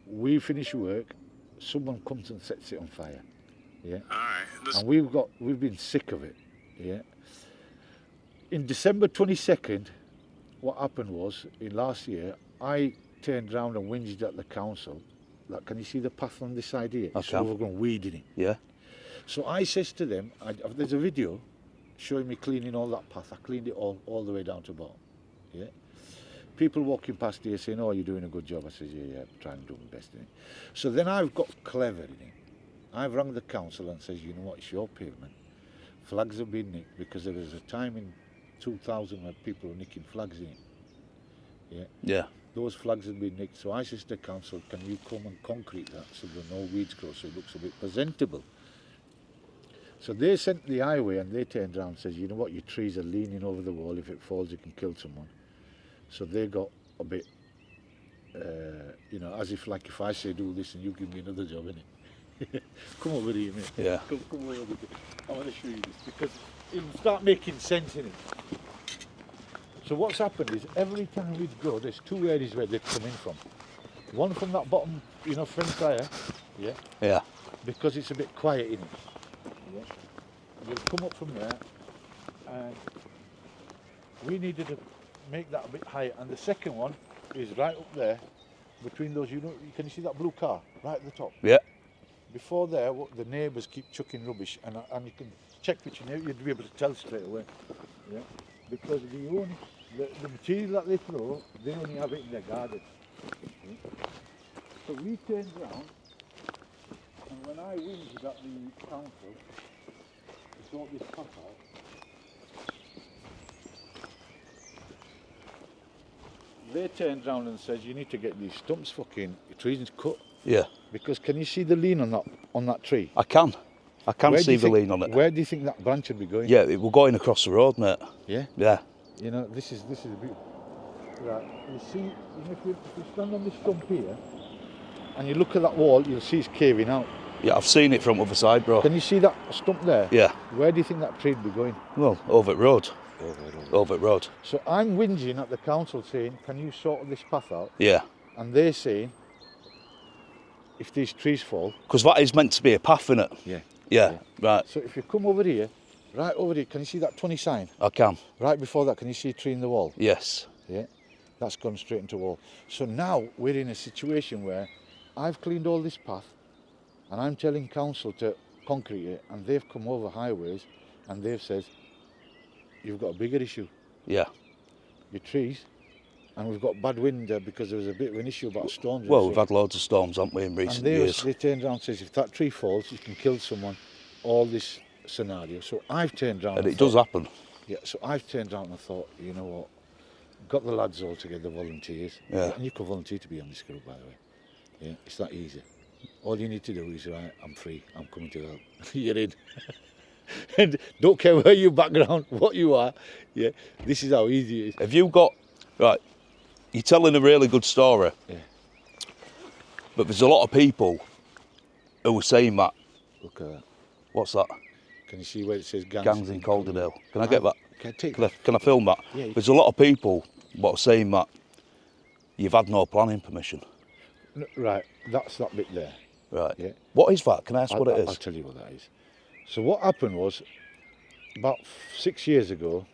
we finish work, someone comes and sets it on fire. Yeah. And we've been sick of it. Yeah. In December 22nd, what happened was, in last year, I turned round and whinged at the council. Like, can you see the path on this side here? I So can. we're going weed in it. Yeah. So I says to them, there's a video showing me cleaning all that path. I cleaned it all the way down to bottom. Yeah. People walking past here saying, oh, you're doing a good job. I says, yeah, I'm trying to do my best in it. So then I've got clever in it. I've rang the council and says, you know what, it's your pavement. Flags have been nicked because there was a time in 2000 when people were nicking flags in it. Yeah. Yeah. Those flags have been nicked. So I says to the council, can you come and concrete that so there are no weeds grow so it looks a bit presentable? So they sent the highway and they turned around and says, you know what, your trees are leaning over the wall. If it falls, it can kill someone. So they got a bit, you know, as if like if I say do this and you give me another job, innit? Come over here, mate. Yeah. Come over here. I want to show you this because it'll start making sense in it. So what's happened is every time we go, there's two areas where they come in from. One from that bottom, you know, fence there, yeah, Yeah. because it's a bit quiet in it. Yeah. You'll come up from there, and we needed to make that a bit higher. And the second one is right up there, between those. You know, can you see that blue car right at the top? Yeah. Before there, the neighbours keep chucking rubbish, and you can check which neighbour, you'd be able to tell straight away. Yeah, because the material that they throw, they only have it in their garden. Yeah? So we turned round, and when I whinged at the council to sort this path out, they turned round and said, "You need to get these stumps fucking trees cut." Yeah. Because can you see the lean on that tree? I can. I can Where do see you the think- lean on it. Where do you think that branch would be going? Yeah, it will going across the road, mate. Yeah. Yeah. You know, this is a bit. Right. You see, you know, if you stand on this stump here, and you look at that wall, you'll see it's caving out. Yeah, I've seen it from the other side, bro. Can you see that stump there? Yeah. Where do you think that tree would be going? Well, over at road. Over at road. So I'm whinging at the council saying, "Can you sort this path out?" Yeah. And they're saying, "If these trees fall." Because that is meant to be a path, innit? Yeah. Yeah. Right. So if you come over here, right over here, can you see that 20 sign? I can. Right before that, can you see a tree in the wall? Yes. Yeah, that's gone straight into the wall. So now we're in a situation where I've cleaned all this path, and I'm telling council to concrete it, and they've come over highways, and they've said, "You've got a bigger issue, Yeah. your trees, and we've got bad wind because there was a bit of an issue about storms." and Well, we've stuff." had loads of storms, haven't we, in recent And they years? turned around and says, "If that tree falls, you can kill someone." All this scenario. So I've turned around And it thought, does happen. Yeah, so I've turned around and thought, you know what, got the lads all together, volunteers. Yeah. And you can volunteer to be on this group, by the way. Yeah, it's that easy. All you need to do is, right, I'm free, I'm coming to help. You're in. And don't care where your background, what you are, yeah, this is how easy it is. Have you got... Right, you're telling a really good story. Yeah. But there's a lot of people who are saying that... Look at that. What's that? Can you see where it says Gangs in Calderdale. Can I get that? Can I take Can I film that? Yeah, you There's a lot of people what are saying that you've had no planning permission. Right, that's that bit there. Right. Yeah. What is that? Can I ask what it I'll is? tell you what that is. So what happened was, about 6 years ago,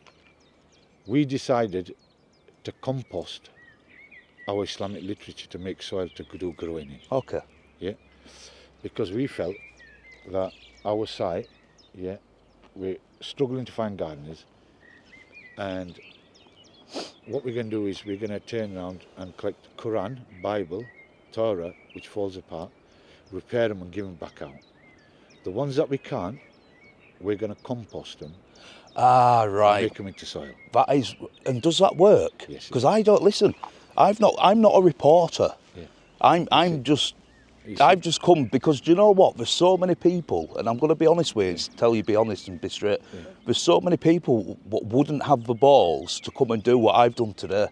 we decided to compost our Islamic literature to make soil to do growing in. Okay. Yeah, because we felt that our site, yeah, we're struggling to find gardeners, and what we're going to do is we're going to turn around and collect Quran, Bible, Torah, which falls apart, repair them and give them back out. The ones that we can't, we're going to compost them Ah, and right. make them into soil. That is... And does that work? Yes, it Because I don't... Listen, I'm not a reporter. Yeah. I'm just... I've just come because, do you know what? There's so many people, and I'm going to be honest with you, tell you be honest and be straight. Yeah. There's so many people what wouldn't have the balls to come and do what I've done today.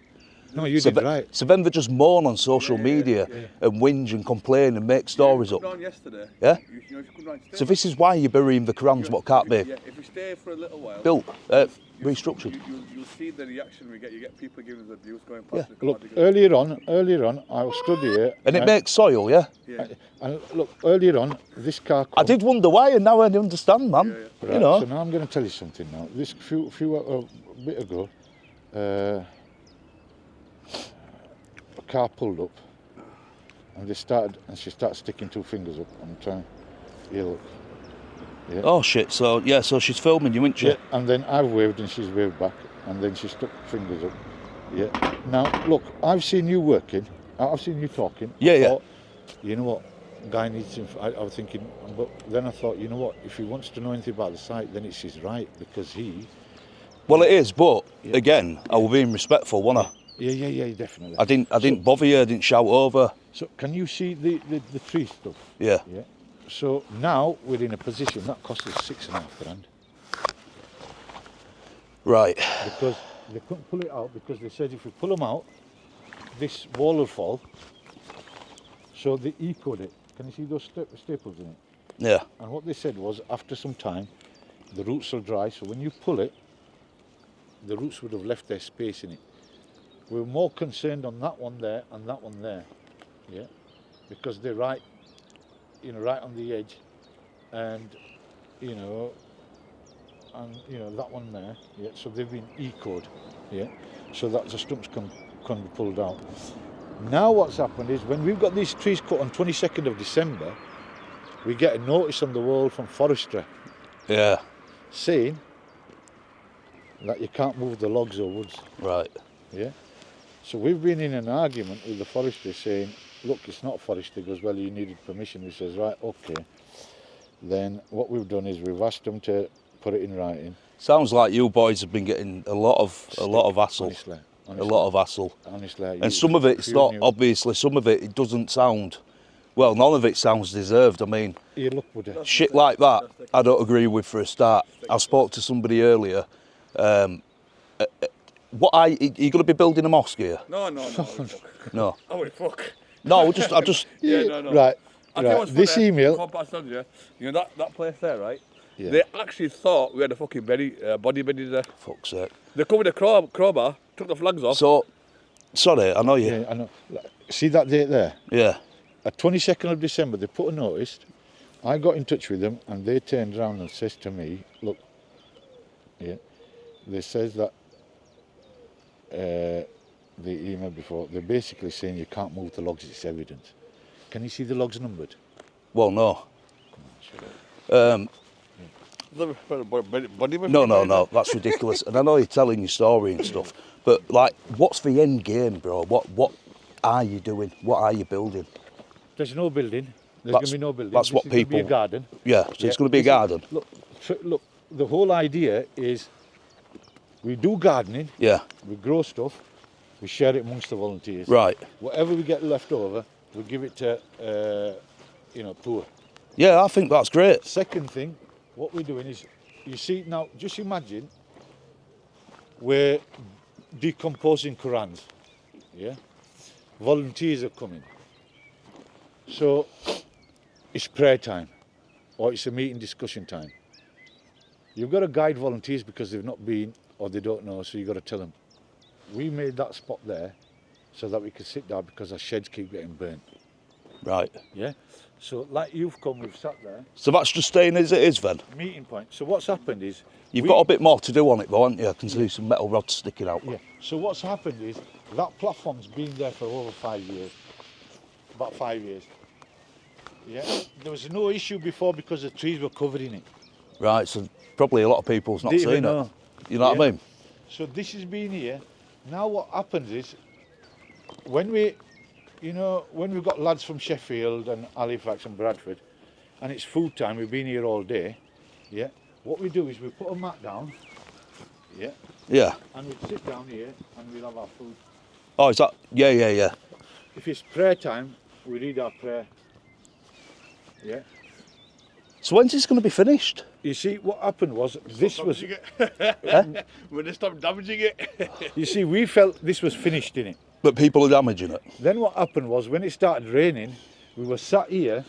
No, you So, did right. so then they just moan on social media and whinge and complain and make stories You up. come round yesterday. Yeah? You know, if you come round today, So this is why you're burying the Qurans what can't be Yeah, if you stay for a little while, built, restructured. You'll see the reaction we get. You get people giving us abuse going past Yeah. the Look, cardigan. earlier on, I was stood here. And it makes soil, yeah? Yeah. And look, earlier on, this car. I did wonder why, and now I understand, man. Right, You know. So now I'm going to tell you something now. This a bit ago, a car pulled up, and she started sticking two fingers up. I'm trying. Yeah, look. Yeah. Oh shit! So yeah, so she's filming you, isn't she? Yeah, and then I've waved and she's waved back, and then she stuck fingers up. Yeah. Now look, I've seen you working. I've seen you talking. Yeah, I yeah. thought, you know what? Guy needs. I was thinking, but then I thought, you know what? If he wants to know anything about the site, then it's his right because he. Well, it is, but again, I was being respectful, wasn't I? Yeah, definitely. I didn't bother you. I didn't shout over. So can you see the tree stuff? Yeah. Yeah. So now we're in a position that cost us $6,500 Right. because they couldn't pull it out because they said if we pull them out, this wall will fall. So they ecoed it. Can you see those staples in it? Yeah. And what they said was after some time, the roots will dry. So when you pull it, the roots would have left their space in it. We were more concerned on that one there and that one there. yeah, because they're right, right on the edge, and that one there, yeah. So they've been ecoed, yeah, so that the stumps can be pulled out. Now what's happened is when we've got these trees cut on 22nd of December, we get a notice on the wall from forestry, Yeah. saying that you can't move the logs or woods. Right. Yeah. So we've been in an argument with the forestry saying, look, it's not forestry. He goes, well, you needed permission. He says, right, okay. Then what we've done is we've asked them to put it in writing. Sounds like you boys have been getting a lot of hassle. Honestly. A lot of hassle. Honestly. And some of it's not, obviously, some of it doesn't sound, well, none of it sounds deserved. I mean, you look, Woody. Shit like that, I don't agree with for a start. I spoke to somebody earlier. Are you going to be building a mosque here? No. No. Oh, fuck. No, I just. Yeah, no. Right. I tell you Right. what's This funny, email. before I pass on to you, you know that place there, right? Yeah. They actually thought we had a fucking body buried there. Fuck's sake. They come with a crowbar, took the flags off. So, sorry, I know you. Yeah, I know. See that date there? Yeah. At 22nd of December, they put a notice. I got in touch with them, and they turned around and says to me, look, yeah, they says that the email before, they're basically saying you can't move the logs, it's evidence. Can you see the logs numbered? Well, no. Body No, that's ridiculous. And I know you're telling your story and stuff, but like, what's the end game, bro? What are you doing? What are you building? There's no building. There's going to be no building. That's what This is gonna people. be a garden. Yeah, so it's going to be a garden. Look, the whole idea is we do gardening, Yeah. we grow stuff, we share it amongst the volunteers. Right. Whatever we get left over, we give it to, poor. Yeah, I think that's great. Second thing, what we're doing is, you see, now, just imagine we're decomposing Qurans, yeah? Volunteers are coming. So, it's prayer time, or it's a meeting discussion time. You've got to guide volunteers because they've not been, or they don't know, so you've got to tell them. We made that spot there so that we could sit down because our sheds keep getting burnt. Right. Yeah? So, like you've come, we've sat there. So that's just staying as it is then? Meeting point. So what's happened is... You've got a bit more to do on it though, haven't you? I can see some metal rods sticking out. Yeah. So what's happened is, that platform's been there for over 5 years. About 5 years. Yeah? There was no issue before because the trees were covering it. Right, so probably a lot of people's not Didn't seen even it. You know what I mean? So this has been here. Now what happens is, when we've got lads from Sheffield and Halifax and Bradford, and it's food time, we've been here all day, yeah, what we do is we put a mat down, yeah, Yeah. and we sit down here and we'll have our food. Oh, is that? Yeah. If it's prayer time, we read our prayer, yeah. So when's this going to be finished? You see, what happened was, this was, When they stopped damaging it. you see, we felt this was finished, innit? But people are damaging it. Then what happened was, when it started raining, we were sat here,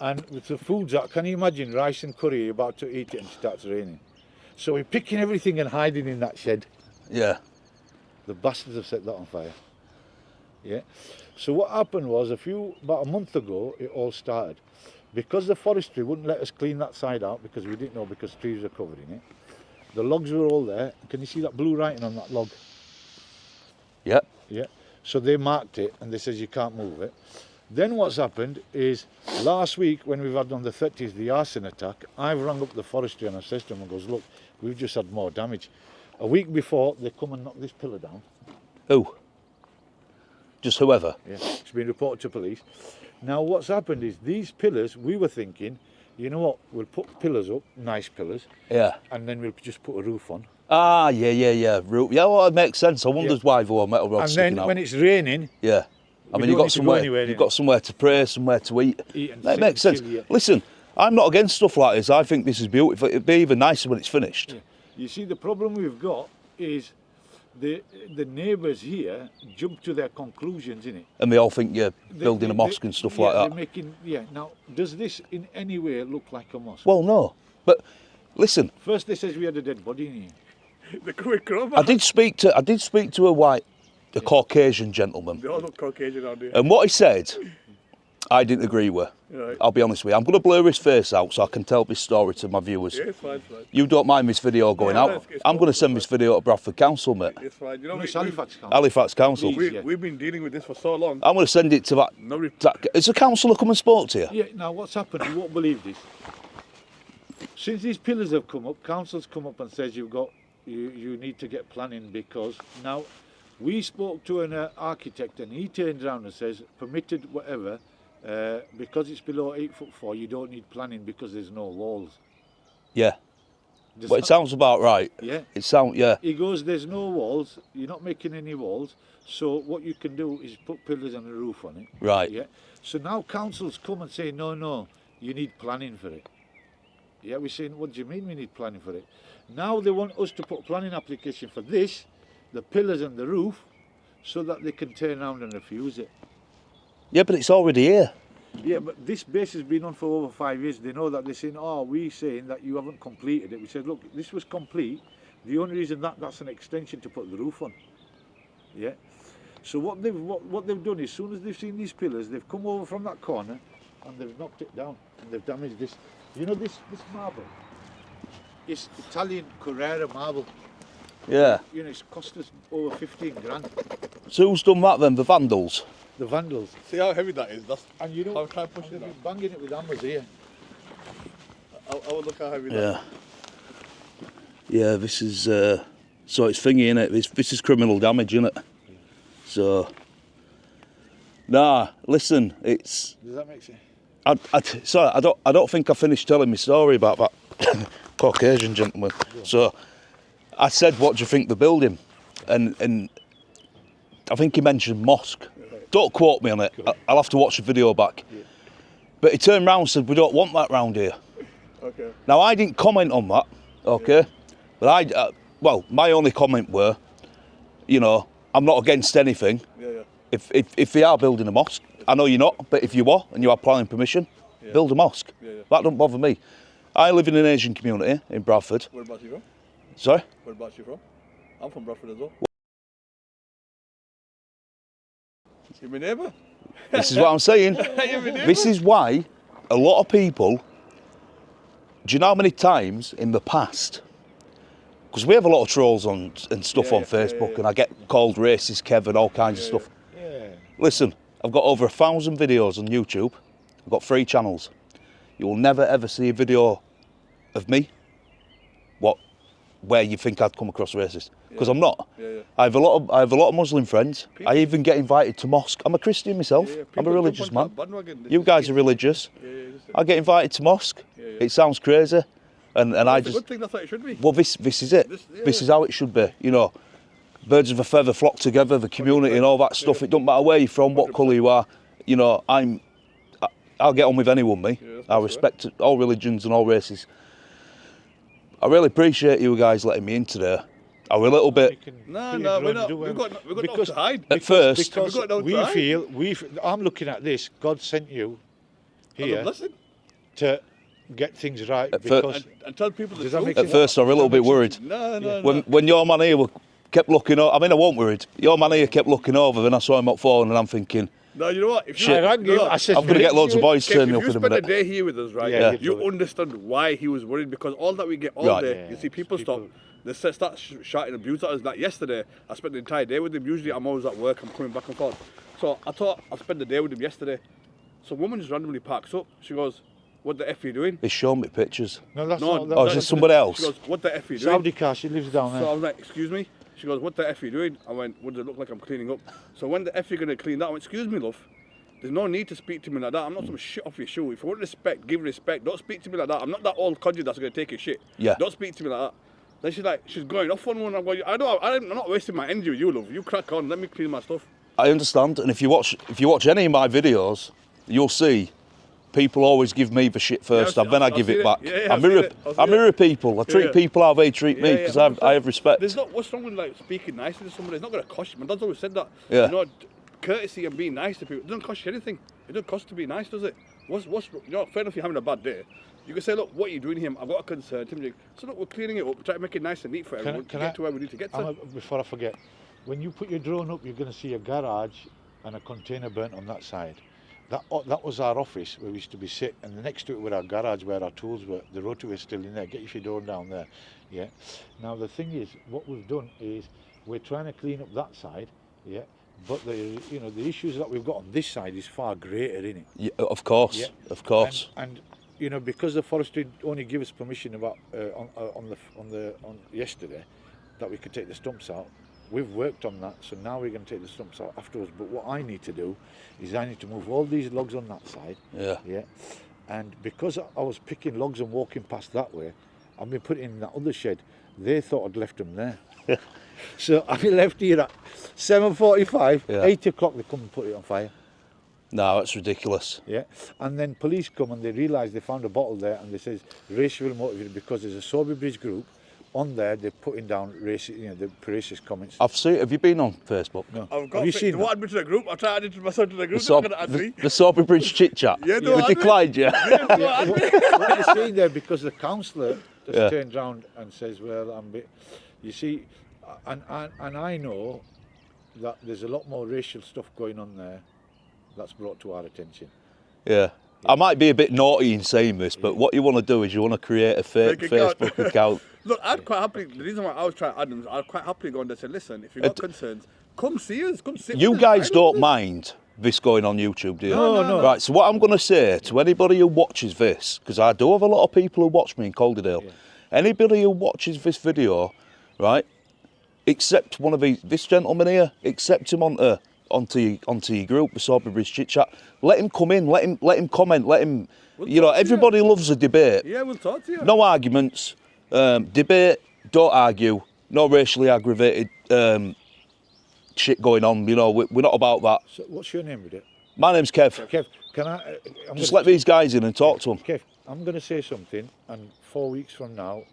and with the foods out, can you imagine rice and curry, you're about to eat it and it starts raining. So we're picking everything and hiding in that shed. Yeah. The bastards have set that on fire. Yeah. So what happened was, about a month ago, it all started. Because the forestry wouldn't let us clean that side out, because we didn't know, because trees were covering it. The logs were all there. Can you see that blue writing on that log? Yeah. Yeah. So they marked it and they says you can't move it. Then what's happened is, last week when we've had on the 30th the arson attack, I've rang up the forestry and I says to them, and goes, look, we've just had more damage. A week before, they come and knock this pillar down. Who? Just whoever? Yeah. It's been reported to police. Now what's happened is, these pillars, we were thinking, you know what, we'll put pillars up, nice pillars, Yeah. and then we'll just put a roof on. Ah, yeah. Yeah, well, it makes sense. I wondered why there were metal rods And sticking then out. when it's raining, Yeah. I We mean, you've don't got need to go somewhere. anywhere, You've innit? got somewhere to pray, somewhere to eat. and That sit makes and sense. chill here. Listen, I'm not against stuff like this. I think this is beautiful. It'd be even nicer when it's finished. Yeah. You see, the problem we've got is the neighbours here jump to their conclusions, innit? And they all think you're building a mosque and stuff like that. They're making, now, does this in any way look like a mosque? Well, no. But listen, First they says we had a dead body in here. They come with crowbar. I did speak to a white a Caucasian gentleman. They all look Caucasian around here. And what he said, I didn't agree with. Right. I'll be honest with you. I'm going to blur his face out so I can tell this story to my viewers. Yeah, it's fine, it's fine. You don't mind this video going Yeah, out? it's I'm cool, going to send this video to Bradford Council, mate. It's fine. You know, It's we, Halifax Council. Halifax Council. Yeah. we've been dealing with this for so long. I'm going to send it to that. Nobody. Has the councillor come and spoke to you? Yeah, now what's happened, you won't believe this. Since these pillars have come up, council's come up and says you need to get planning, because now we spoke to an architect and he turned around and says permitted whatever, because it's below 8'4", you don't need planning because there's no walls. Yeah. Does Well, it that- sounds about right. Yeah. It sounds, yeah. He goes, there's no walls, you're not making any walls, so what you can do is put pillars and a roof on it. Right. Yeah. So now councils come and say, no, you need planning for it. Yeah, we're saying, what do you mean we need planning for it? Now they want us to put planning application for this, the pillars and the roof, so that they can turn around and refuse it. Yeah, but it's already here. Yeah, but this base has been on for over 5 years. They know that. They're saying, we're saying that you haven't completed it. We said, look, this was complete. The only reason that's an extension to put the roof on. Yeah. So what they've done is, as soon as they've seen these pillars, they've come over from that corner and they've knocked it down and they've damaged this. You know this marble? It's Italian Carrara marble. Yeah. You know, it's cost us over 15 grand. So who's done that then? The vandals? The vandals. See how heavy that is? That's. And you know, I'll try pushing they've it been banging it with hammers here. I will look how heavy that Yeah. Yeah, this is, so it's thingy, innit? This is criminal damage, innit? So, nah, listen, it's... Does that make sense? Sorry, I don't think I finished telling my story about that Caucasian gentleman. So, I said, what do you think the building? And I think he mentioned mosque. Don't quote me on it. I'll have to watch the video back. Yeah. But he turned round and said, we don't want that round here. Okay. Now, I didn't comment on that, okay? But well, my only comment were, you know, I'm not against anything. Yeah. If they are building a mosque, I know you're not, but if you are and you have planning permission, build a mosque. Yeah. That don't bother me. I live in an Asian community in Bradford. Whereabouts you from? Sorry? Whereabouts you from? I'm from Bradford as well. You're my neighbour. This is what I'm saying. You're my neighbour. This is why a lot of people, do you know how many times in the past, because we have a lot of trolls and stuff on Facebook, and I get called racist Kev and all kinds of stuff. Yeah. Listen, I've got over 1,000 videos on YouTube. I've got 3 channels. You will never ever see a video of me where you think I'd come across racist, because I'm not. I have a lot of Muslim friends. I even get invited to mosque. I'm a Christian myself. I'm a religious man. You guys are religious. I get invited to mosque. It sounds crazy, and I It's a just, good thing, that's how it should be. well, this is it. This is how it should be. You know, birds of a feather flock together. The community and all that stuff. It doesn't matter where you're from, what colour you are. You know, I'll get on with anyone, me. I respect all religions and all races. I really appreciate you guys letting me in today. I was a little bit... No, we're not. We've got nothing to hide. At first... Because We've got no time. I'm looking at this, God sent you As a here blessing. to get things right. At Because And tell people the Does that truth. make At first I was a little bit worried. No. When your man here kept looking over... I mean, I wasn't worried. Your man here kept looking over and I saw him up phone and I'm thinking... No, you know what? If you, Shit. I rang you, I said, I'm going to get loads of boys Kev, turning if up you in a spend a minute. day here with us, right, Yeah, you understand why he was worried, because all that we get all Right. day, Yeah, you see people people- stop, they start shouting abuse at us. Like yesterday, I spent the entire day with him. Usually I'm always at work, I'm coming back and forth. So I thought I'd spend the day with him yesterday. So a woman just randomly parks up. She goes, what the F are you doing? He's showing me pictures. No, that's No, not. Oh, is this somebody else? She goes, what the F are you doing? Saudi car, she lives down So I there. was like, excuse me? She goes, what the F are you doing? I went, what does it look like I'm cleaning up? So when the F you're going to clean that, I went, excuse me, love. There's no need to speak to me like that. I'm not some shit off your shoe. If you want respect, give respect. Don't speak to me like that. I'm not that old codger that's going to take your shit. Yeah. Don't speak to me like that. Then she's like, she's going off on one. I'm going, I'm not wasting my energy with you, love. You crack on. Let me clean my stuff. I understand, and if you watch any of my videos, you'll see people always give me the shit first, and then I I've give seen it it. back. Yeah, I I've seen mirror, it. I've I seen mirror it. people. I treat Yeah. people how they treat me because I have respect. There's not what's wrong with like speaking nicely to somebody. It's not going to cost you. My dad's always said that. Yeah. You know, courtesy and being nice to people, it doesn't cost you anything. It doesn't cost to be nice, does it? What's you know, fair enough, you're having a bad day. You can say, look, what are you doing here? I've got a concern. So look, we're cleaning it up, try to make it nice and neat for everyone to get to where we need to get to. Before I forget, when you put your drone up, you're going to see a garage and a container burnt on that side. That was our office where we used to be sit, and next to it were our garage where our tools were. The rotary was still in there. Get your drone down there. Yeah. Now the thing is, what we've done is we're trying to clean up that side. Yeah. But the issues that we've got on this side is far greater, isn't it? Yeah, of course, of course. And because the forestry only gave us permission about on yesterday that we could take the stumps out. We've worked on that, so now we're going to take the stumps out afterwards. But what I need to do is I need to move all these logs on that side. Yeah. Yeah. And because I was picking logs and walking past that way, I've been putting in that other shed. They thought I'd left them there. So I left here at 7:45. 8 o'clock they come and put it on fire. No, that's ridiculous. Yeah. And then police come and they realise they found a bottle there, and they says racially motivated because there's a Sowerby Bridge group. On there, they're putting down racist, the racist comments. I've seen. Have you been on Facebook? No. Have you seen? They wanted me to the group. I tried to add myself to the group. The Sowerby Bridge chit chat. Yeah, we declined you. What you're seeing there, because the councillor just turned round and says, "Well, you see, and I know that there's a lot more racial stuff going on there. That's brought to our attention." Yeah. I might be a bit naughty in saying this, but what you want to do is you want to create a fake Facebook account. Look, I'd quite happily, the reason why I was trying to add them, I'd quite happily go on there and say, listen, if you've got concerns, come see us, come sit You with us. guys don't mind this going on YouTube, do you? No. Right, so what I'm going to say to anybody who watches this, because I do have a lot of people who watch me in Calderdale, anybody who watches this video, right, except one of this gentleman here, accept him onto your group, the Sowerby Bridge Chit Chat. Let him come in, let him comment, let him, everybody loves a debate. Yeah, we'll talk to you. No arguments, debate, don't argue, no racially aggravated shit going on, we're not about that. So what's your name with it? My name's Kev. Kev, can I... Just let these guys in and talk to them. Kev, I'm going to say something, and 4 weeks from now,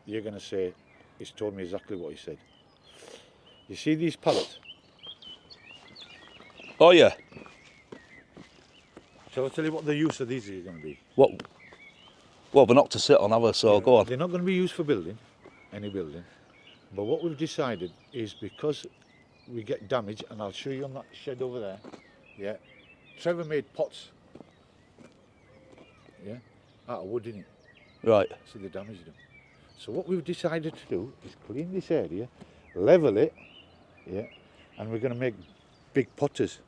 you're going to say, he's told me exactly what he said. You see these pallets? Oh, yeah. Shall I tell you what the use of these is going to be? What? Well, they're not to sit on, ever, so go on. They're not going to be used for building, any building. But what we've decided is because we get damage, and I'll show you on that shed over there, yeah. Trevor made pots, yeah, out of wood, didn't it? Right. So they damaged them. So what we've decided to do is clean this area, level it, yeah, and we're going to make big potters.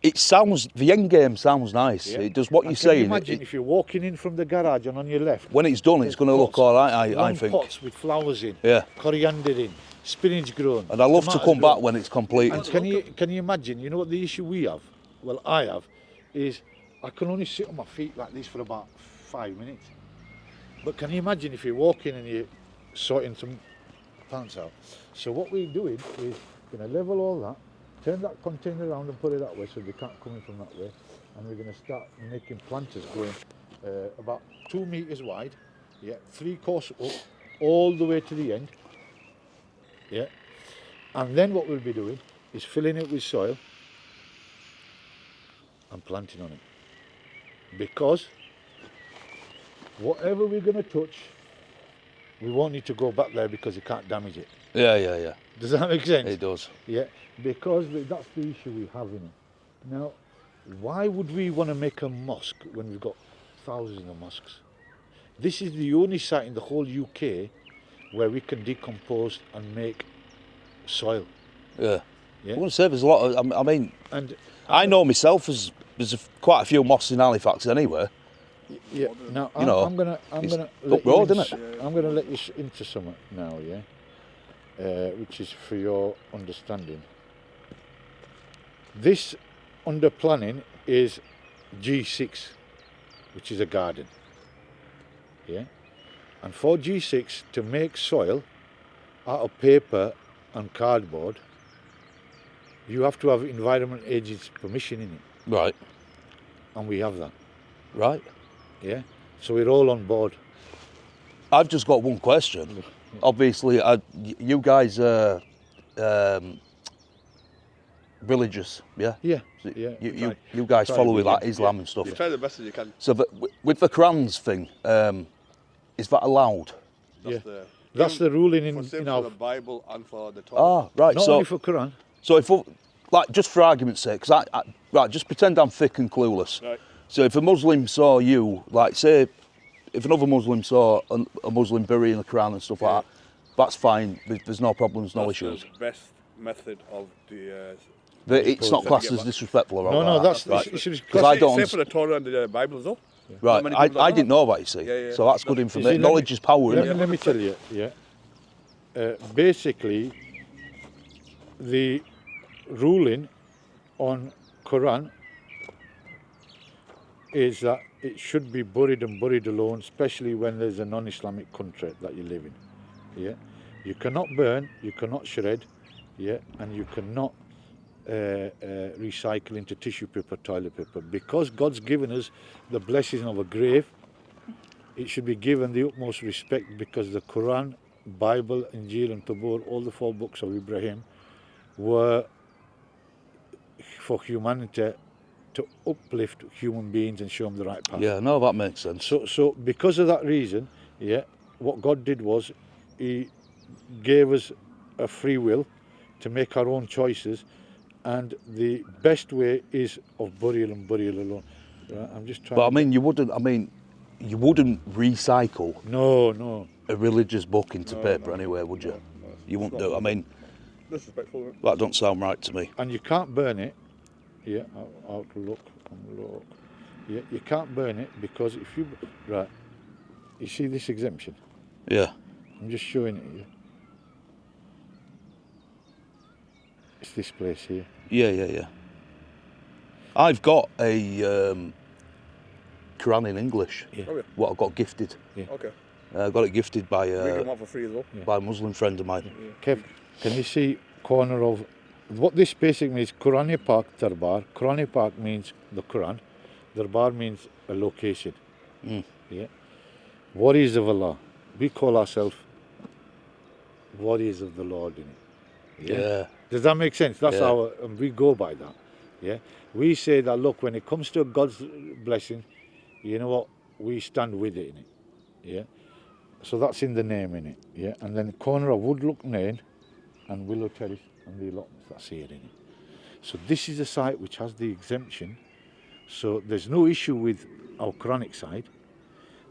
It sounds, the end game sounds nice. Yeah. It does what you're saying. Imagine if you're walking in from the garage and on your left. When it's done, it's going to look all right, I think. Pots with flowers in, coriander in, spinach grown. And I love to come back when it's complete. And can you imagine, you know what the issue we have, well I have, is I can only sit on my feet like this for about 5 minutes. But can you imagine if you're walking and you're sorting some plants out? So what we're doing is going to level all that, turn that container around and put it that way so they can't come in from that way, and we're going to start making planters going about 2 meters wide, 3/4 up all the way to the end, and then what we'll be doing is filling it with soil and planting on it, because whatever we're going to touch, we won't need to go back there because you can't damage it. Yeah. Does that make sense? It does. Yeah, because that's the issue we have in it. Now, why would we want to make a mosque when we've got thousands of mosques? This is the only site in the whole UK where we can decompose and make soil. Yeah. I want to say there's a lot of, and I know myself, there's quite a few mosques in Halifax anyway. Yeah. Now I'm gonna up road, isn't it? I'm gonna let you into something now, which is for your understanding. This under planning is G6, which is a garden. Yeah. And for G6 to make soil out of paper and cardboard, you have to have Environment Agency's permission in it. Right. And we have that. Right. Yeah. So we're all on board. I've just got one question. Obviously, you guys are religious, yeah? Yeah. You guys follow with that Islam and stuff. You try the best as you can. So with the Quran's thing, is that allowed? Yeah. That's the ruling in for our... the Bible and for the Torah. Ah, right. Not So only for Quran. So if, like, just for argument's sake, because right, just pretend I'm thick and clueless. Right. So if a Muslim saw you, like, say, if another Muslim saw a Muslim burying the Quran and stuff like that, that's fine. There's no problems, no issues. The best method of the. It's not classed as disrespectful or No, that's right. because I don't. Say for the Torah and the Bible as well. Right, I didn't know that, you see. Yeah. So that's good information. Knowledge is power, isn't it? Let me tell you, basically, the ruling on Quran is that it should be buried and buried alone, especially when there's a non-Islamic country that you live in. Yeah, you cannot burn, you cannot shred, and you cannot recycle into tissue paper, toilet paper. Because God's given us the blessing of a grave, it should be given the utmost respect, because the Quran, Bible, Injil and Tabor, all the 4 books of Ibrahim, were for humanity to uplift human beings and show them the right path. Yeah, no, that makes sense. So because of that reason, what God did was He gave us a free will to make our own choices, and the best way is of burial and burial alone. Right? I'm just trying. But I mean, you wouldn't recycle No. a religious book into paper anyway, would you? You wouldn't do it. I mean, Disrespectful. that don't sound right to me. And you can't burn it. I'll look. Yeah, you can't burn it, because if you you see this exemption. Yeah. I'm just showing it here. It's this place here. Yeah. I've got a Quran in English. Yeah. Okay. What I got gifted. Okay. I got it gifted by We give them out for free as well. by a Muslim friend of mine. Kev, can you see corner of what this basically means? Qur'an Pak Darbar. Qur'an Pak means the Quran. Darbar means a location. Yeah. Warriors of Allah. We call ourselves warriors of the Lord. Yeah. Does that make sense? That's Yeah. we go by that. Yeah. We say that, look, when it comes to God's blessing, you know what? We stand with it. Yeah. So that's in the name, innit? Yeah. And then corner of Wood Nook Lane and Willow Terrace and the allotments, that's here, innit? So this is a site which has the exemption. So there's no issue with our Quranic side.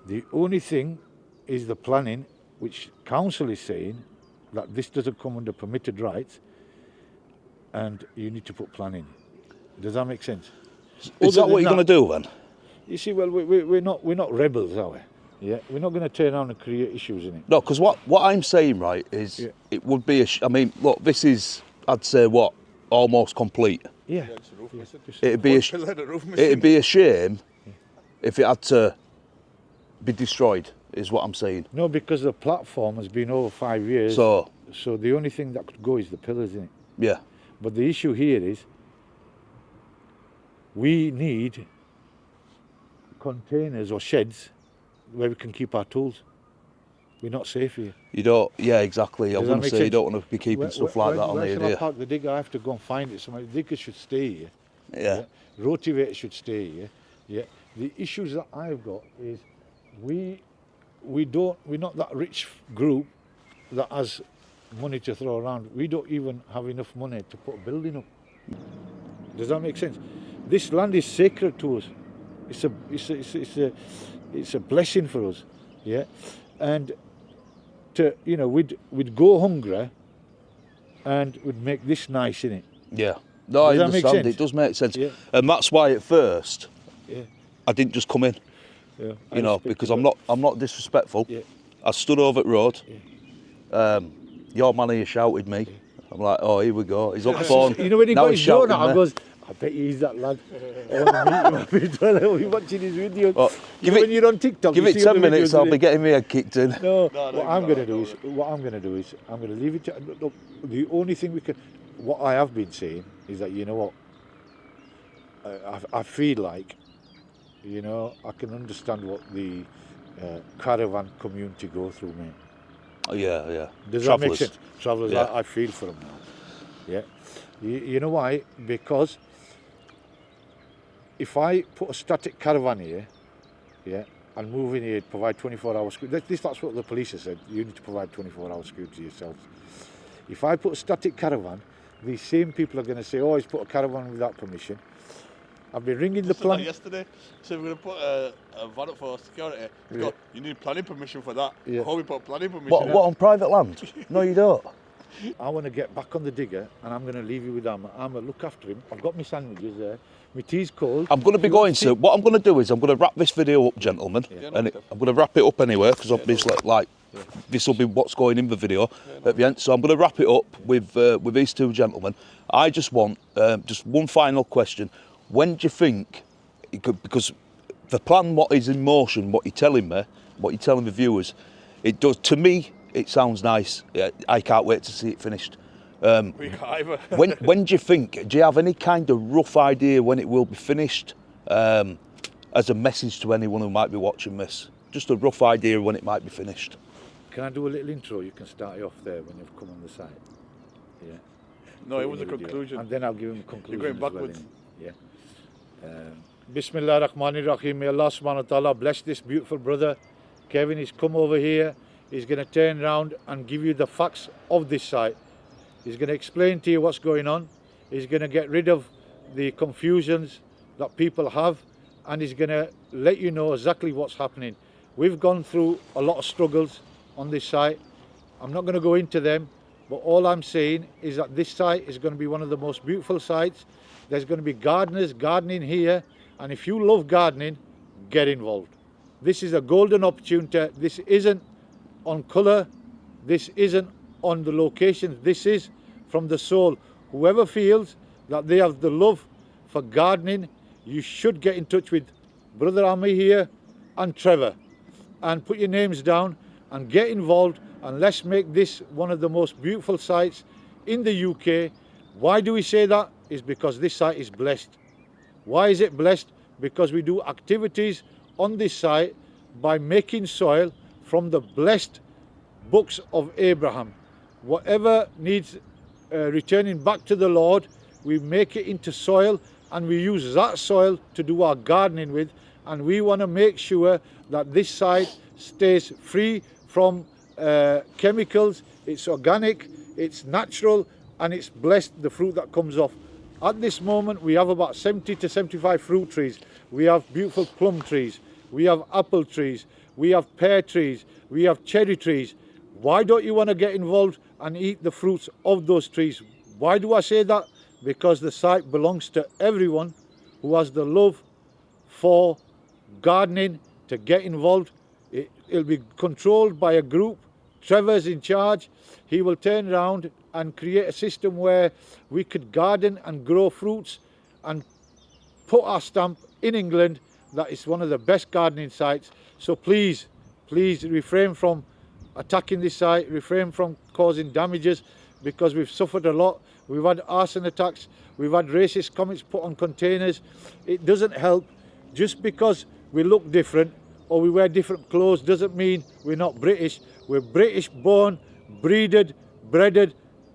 The only thing is the planning, which council is saying that this doesn't come under permitted rights, and you need to put planning. Does that make sense? Is that what you're going to do then? You see, well, we're not rebels, are we? Yeah, we're not going to turn around and create issues in it. No, because what I'm saying, right, is it would be I mean, look, this is, I'd say, what, almost complete. Yeah. It's the roof missing. It'd be The roof missing. it'd be a shame if it had to be destroyed, is what I'm saying. No, because the platform has been over 5 years. So the only thing that could go is the pillars in it. yeah, But the issue here is we need containers or sheds where we can keep our tools. We're not safe here. you don't. Yeah, exactly. I Does that wouldn't make say you sense? don't want to be keeping stuff like that on where the shall I idea. park the digger? I have to go and find it. So my digger should stay here. Yeah. Rotivator should stay here. Yeah. The issues that I've got is we're not that rich group that has money to throw around. We don't even have enough money to put a building up. Does that make sense? This land is sacred to us. It's a blessing for us. Yeah. And we'd go hungry and we'd make this nice, innit? Yeah. No, Does I that make understand. sense? It does make sense. Yeah. And that's why at first Yeah. I didn't just come in. Yeah. You know, because I'm not disrespectful. Yeah. I stood over at road. Your man here shouted me. I'm like, oh, here we go. He's up the phone. You know when he Now got he's his door shouting out, I me. goes, I bet he's that lad. I want to meet him. We're watching his videos. Oh, When you're on TikTok, Give you it see all 10 the minutes, videos I'll of be it. getting my head kicked in. No, what I'm going to do is I'm going to leave it to, look, the only thing what I have been saying is that, you know what, I feel like, you know, I can understand what the caravan community go through, mate. Oh, yeah. Does Travellers. that make sense? Travellers, Yeah. I feel for them now. Yeah. You know why? Because if I put a static caravan here, yeah, and move in here, provide 24-hour security. That's what the police have said. You need to provide 24-hour security yourselves. If I put a static caravan, these same people are going to say, oh, he's put a caravan without permission. I've been ringing the plan. Yesterday, so we're going to put a van up for security. Yeah. You need planning permission for that. Yeah. How we put planning permission? What on private land? No, you don't. I want to get back on the digger, and I'm going to leave you with Amma. Amma, look after him. I've got my sandwiches there. My tea's cold. I'm going to be going to. What I'm going to do is I'm going to wrap this video up, gentlemen, and I'm going to wrap it up anyway because obviously, this will be what's going in the video at the end. So I'm going to wrap it up with these two gentlemen. I just want just one final question. When do you think it could, because the plan, what is in motion, what you're telling me, what you're telling the viewers, it does, to me, it sounds nice. Yeah, I can't wait to see it finished. We can't either. when do you think, do you have any kind of rough idea when it will be finished? As a message to anyone who might be watching this, just a rough idea when it might be finished. Can I do a little intro? You can start it off there when you've come on the site. Yeah. No, it was a conclusion. And then I'll give him a conclusion. You're going backwards. Yeah. Bismillah ar-Rahman ar-Rahim. May Allah subhanahu wa ta'ala bless this beautiful brother. Kevin, he's come over here. He's going to turn around and give you the facts of this site. He's going to explain to you what's going on. He's going to get rid of the confusions that people have, and he's going to let you know exactly what's happening. We've gone through a lot of struggles on this site. I'm not going to go into them, but all I'm saying is that this site is going to be one of the most beautiful sites. There's going to be gardeners gardening here, and if you love gardening, get involved. This is a golden opportunity. This isn't on colour, this isn't on the location, this is from the soul. Whoever feels that they have the love for gardening, you should get in touch with Brother Ami here and Trevor and put your names down and get involved, and let's make this one of the most beautiful sites in the UK. Why do we say that? Is because this site is blessed. Why is it blessed? Because we do activities on this site by making soil from the blessed books of Abraham. Whatever needs returning back to the Lord, we make it into soil, and we use that soil to do our gardening with, and we want to make sure that this site stays free from chemicals. It's organic, it's natural, and it's blessed, the fruit that comes off. At this moment we have about 70 to 75 fruit trees. We have beautiful plum trees, we have apple trees, we have pear trees, we have cherry trees. Why don't you want to get involved and eat the fruits of those trees? Why do I say that? Because the site belongs to everyone who has the love for gardening to get involved. It'll be controlled by a group. Trevor's in charge. He will turn around and create a system where we could garden and grow fruits and put our stamp in England that is one of the best gardening sites. So please refrain from attacking this site, refrain from causing damages, because we've suffered a lot. We've had arson attacks, we've had racist comments put on containers. It doesn't help. Just because we look different or we wear different clothes doesn't mean we're not British. We're British born, breeded, bred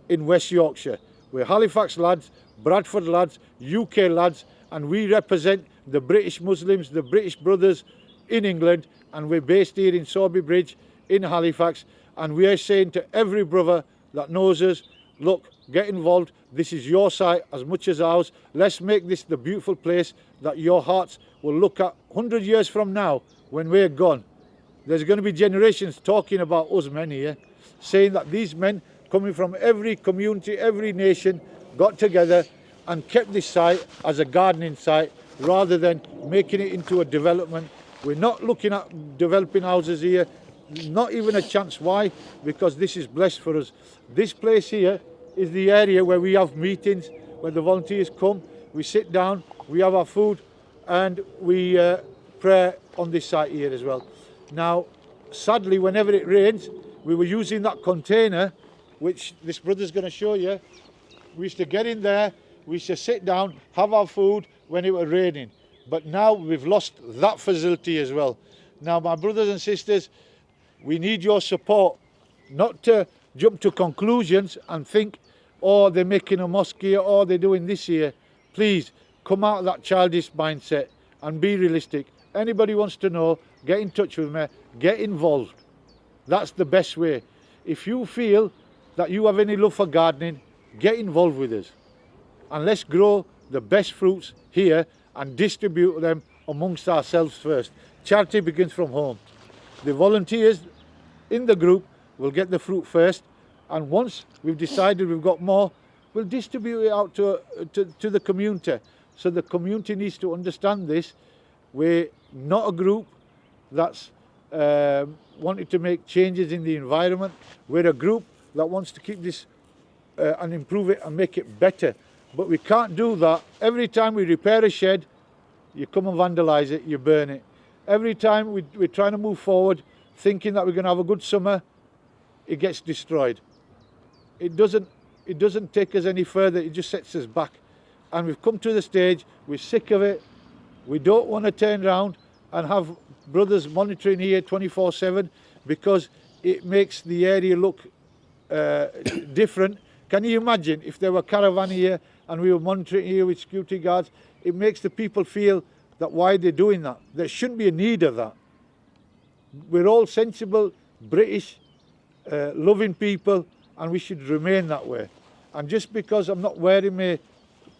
in West Yorkshire. We're Halifax lads, Bradford lads, UK lads, and we represent the British Muslims, the British brothers in England, and we're based here in Sowerby Bridge in Halifax, and we are saying to every brother that knows us, look, get involved. This is your site as much as ours. Let's make this the beautiful place that your hearts will look at 100 years from now when we're gone. There's going to be generations talking about us men here, saying that these men coming from every community, every nation, got together and kept this site as a gardening site rather than making it into a development. We're not looking at developing houses here, not even a chance. Why? Because this is blessed for us. This place here is the area where we have meetings, where the volunteers come, we sit down, we have our food, and we pray on this site here as well. Now, sadly, whenever it rains, we were using that container, which this brother's going to show you. We used to get in there, we used to sit down, have our food when it was raining. But now we've lost that facility as well. Now, my brothers and sisters, we need your support, not to jump to conclusions and think, oh, they're making a mosque here, or they're doing this here. Please, come out of that childish mindset and be realistic. anybody wants to know, get in touch with me, get involved. That's the best way. If you feel that you have any love for gardening, get involved with us. And let's grow the best fruits here and distribute them amongst ourselves first. Charity begins from home. The volunteers in the group will get the fruit first, and once we've decided we've got more, we'll distribute it out to the community. So the community needs to understand this. We're not a group that's wanting to make changes in the environment. We're a group that wants to keep this and improve it and make it better. But we can't do that. Every time we repair a shed, you come and vandalise it, you burn it. Every time we're trying to move forward, thinking that we're going to have a good summer, it gets destroyed. It doesn't take us any further, it just sets us back. And we've come to the stage, we're sick of it. We don't want to turn around and have brothers monitoring here 24/7 because it makes the area look different. Can you imagine if there were a caravan here and we were monitoring here with security guards? It makes the people feel that why they're doing that. There shouldn't be a need of that. We're all sensible, British, loving people, and we should remain that way. And just because I'm not wearing my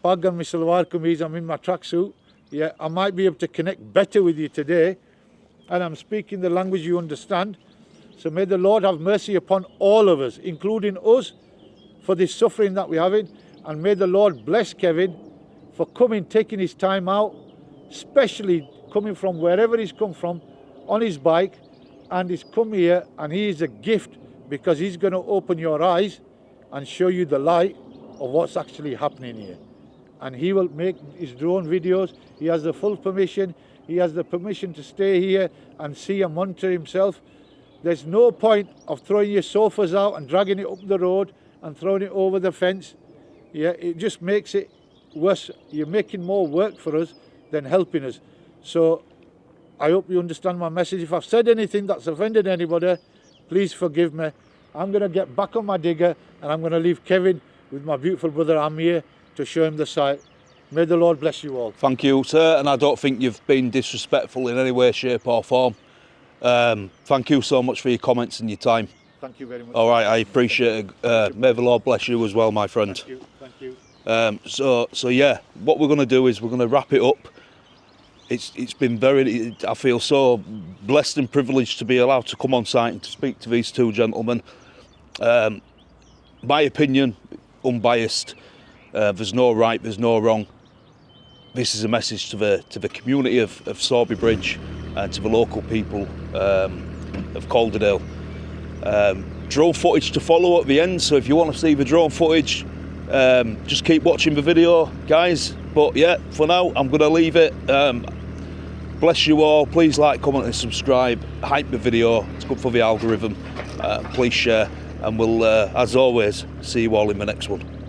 bag and my salwar kameez, I'm in my tracksuit, yeah, I might be able to connect better with you today, and I'm speaking the language you understand. So may the Lord have mercy upon all of us, including us, for this suffering that we're having, and may the Lord bless Kevin for coming, taking his time out, especially coming from wherever he's come from on his bike, and he's come here, and he is a gift because he's going to open your eyes and show you the light of what's actually happening here. And he will make his drone videos. He has the full permission. He has the permission to stay here and see and monitor himself. There's no point of throwing your sofas out and dragging it up the road and throwing it over the fence. Yeah, it just makes it worse. You're making more work for us than helping us. So I hope you understand my message. If I've said anything that's offended anybody, please forgive me. I'm going to get back on my digger and I'm going to leave Kevin with my beautiful brother Amir to show him the site. May the Lord bless you all. Thank you, sir, and I don't think you've been disrespectful in any way, shape or form. Thank you so much for your comments and your time. Thank you very much. All right, I appreciate it. May the Lord bless you as well, my friend. Thank you. Thank you. So yeah, what we're going to do is we're going to wrap it up. It's been very, I feel so blessed and privileged to be allowed to come on site and to speak to these two gentlemen. My opinion, unbiased. There's no right, there's no wrong. This is a message to the community of Sowerby Bridge and to the local people of Calderdale. Drone footage to follow at the end, so if you want to see the drone footage, just keep watching the video, guys. But yeah, for now, I'm going to leave it. Bless you all. Please like, comment and subscribe. Hype the video. It's good for the algorithm. Please share. And we'll, as always, see you all in the next one.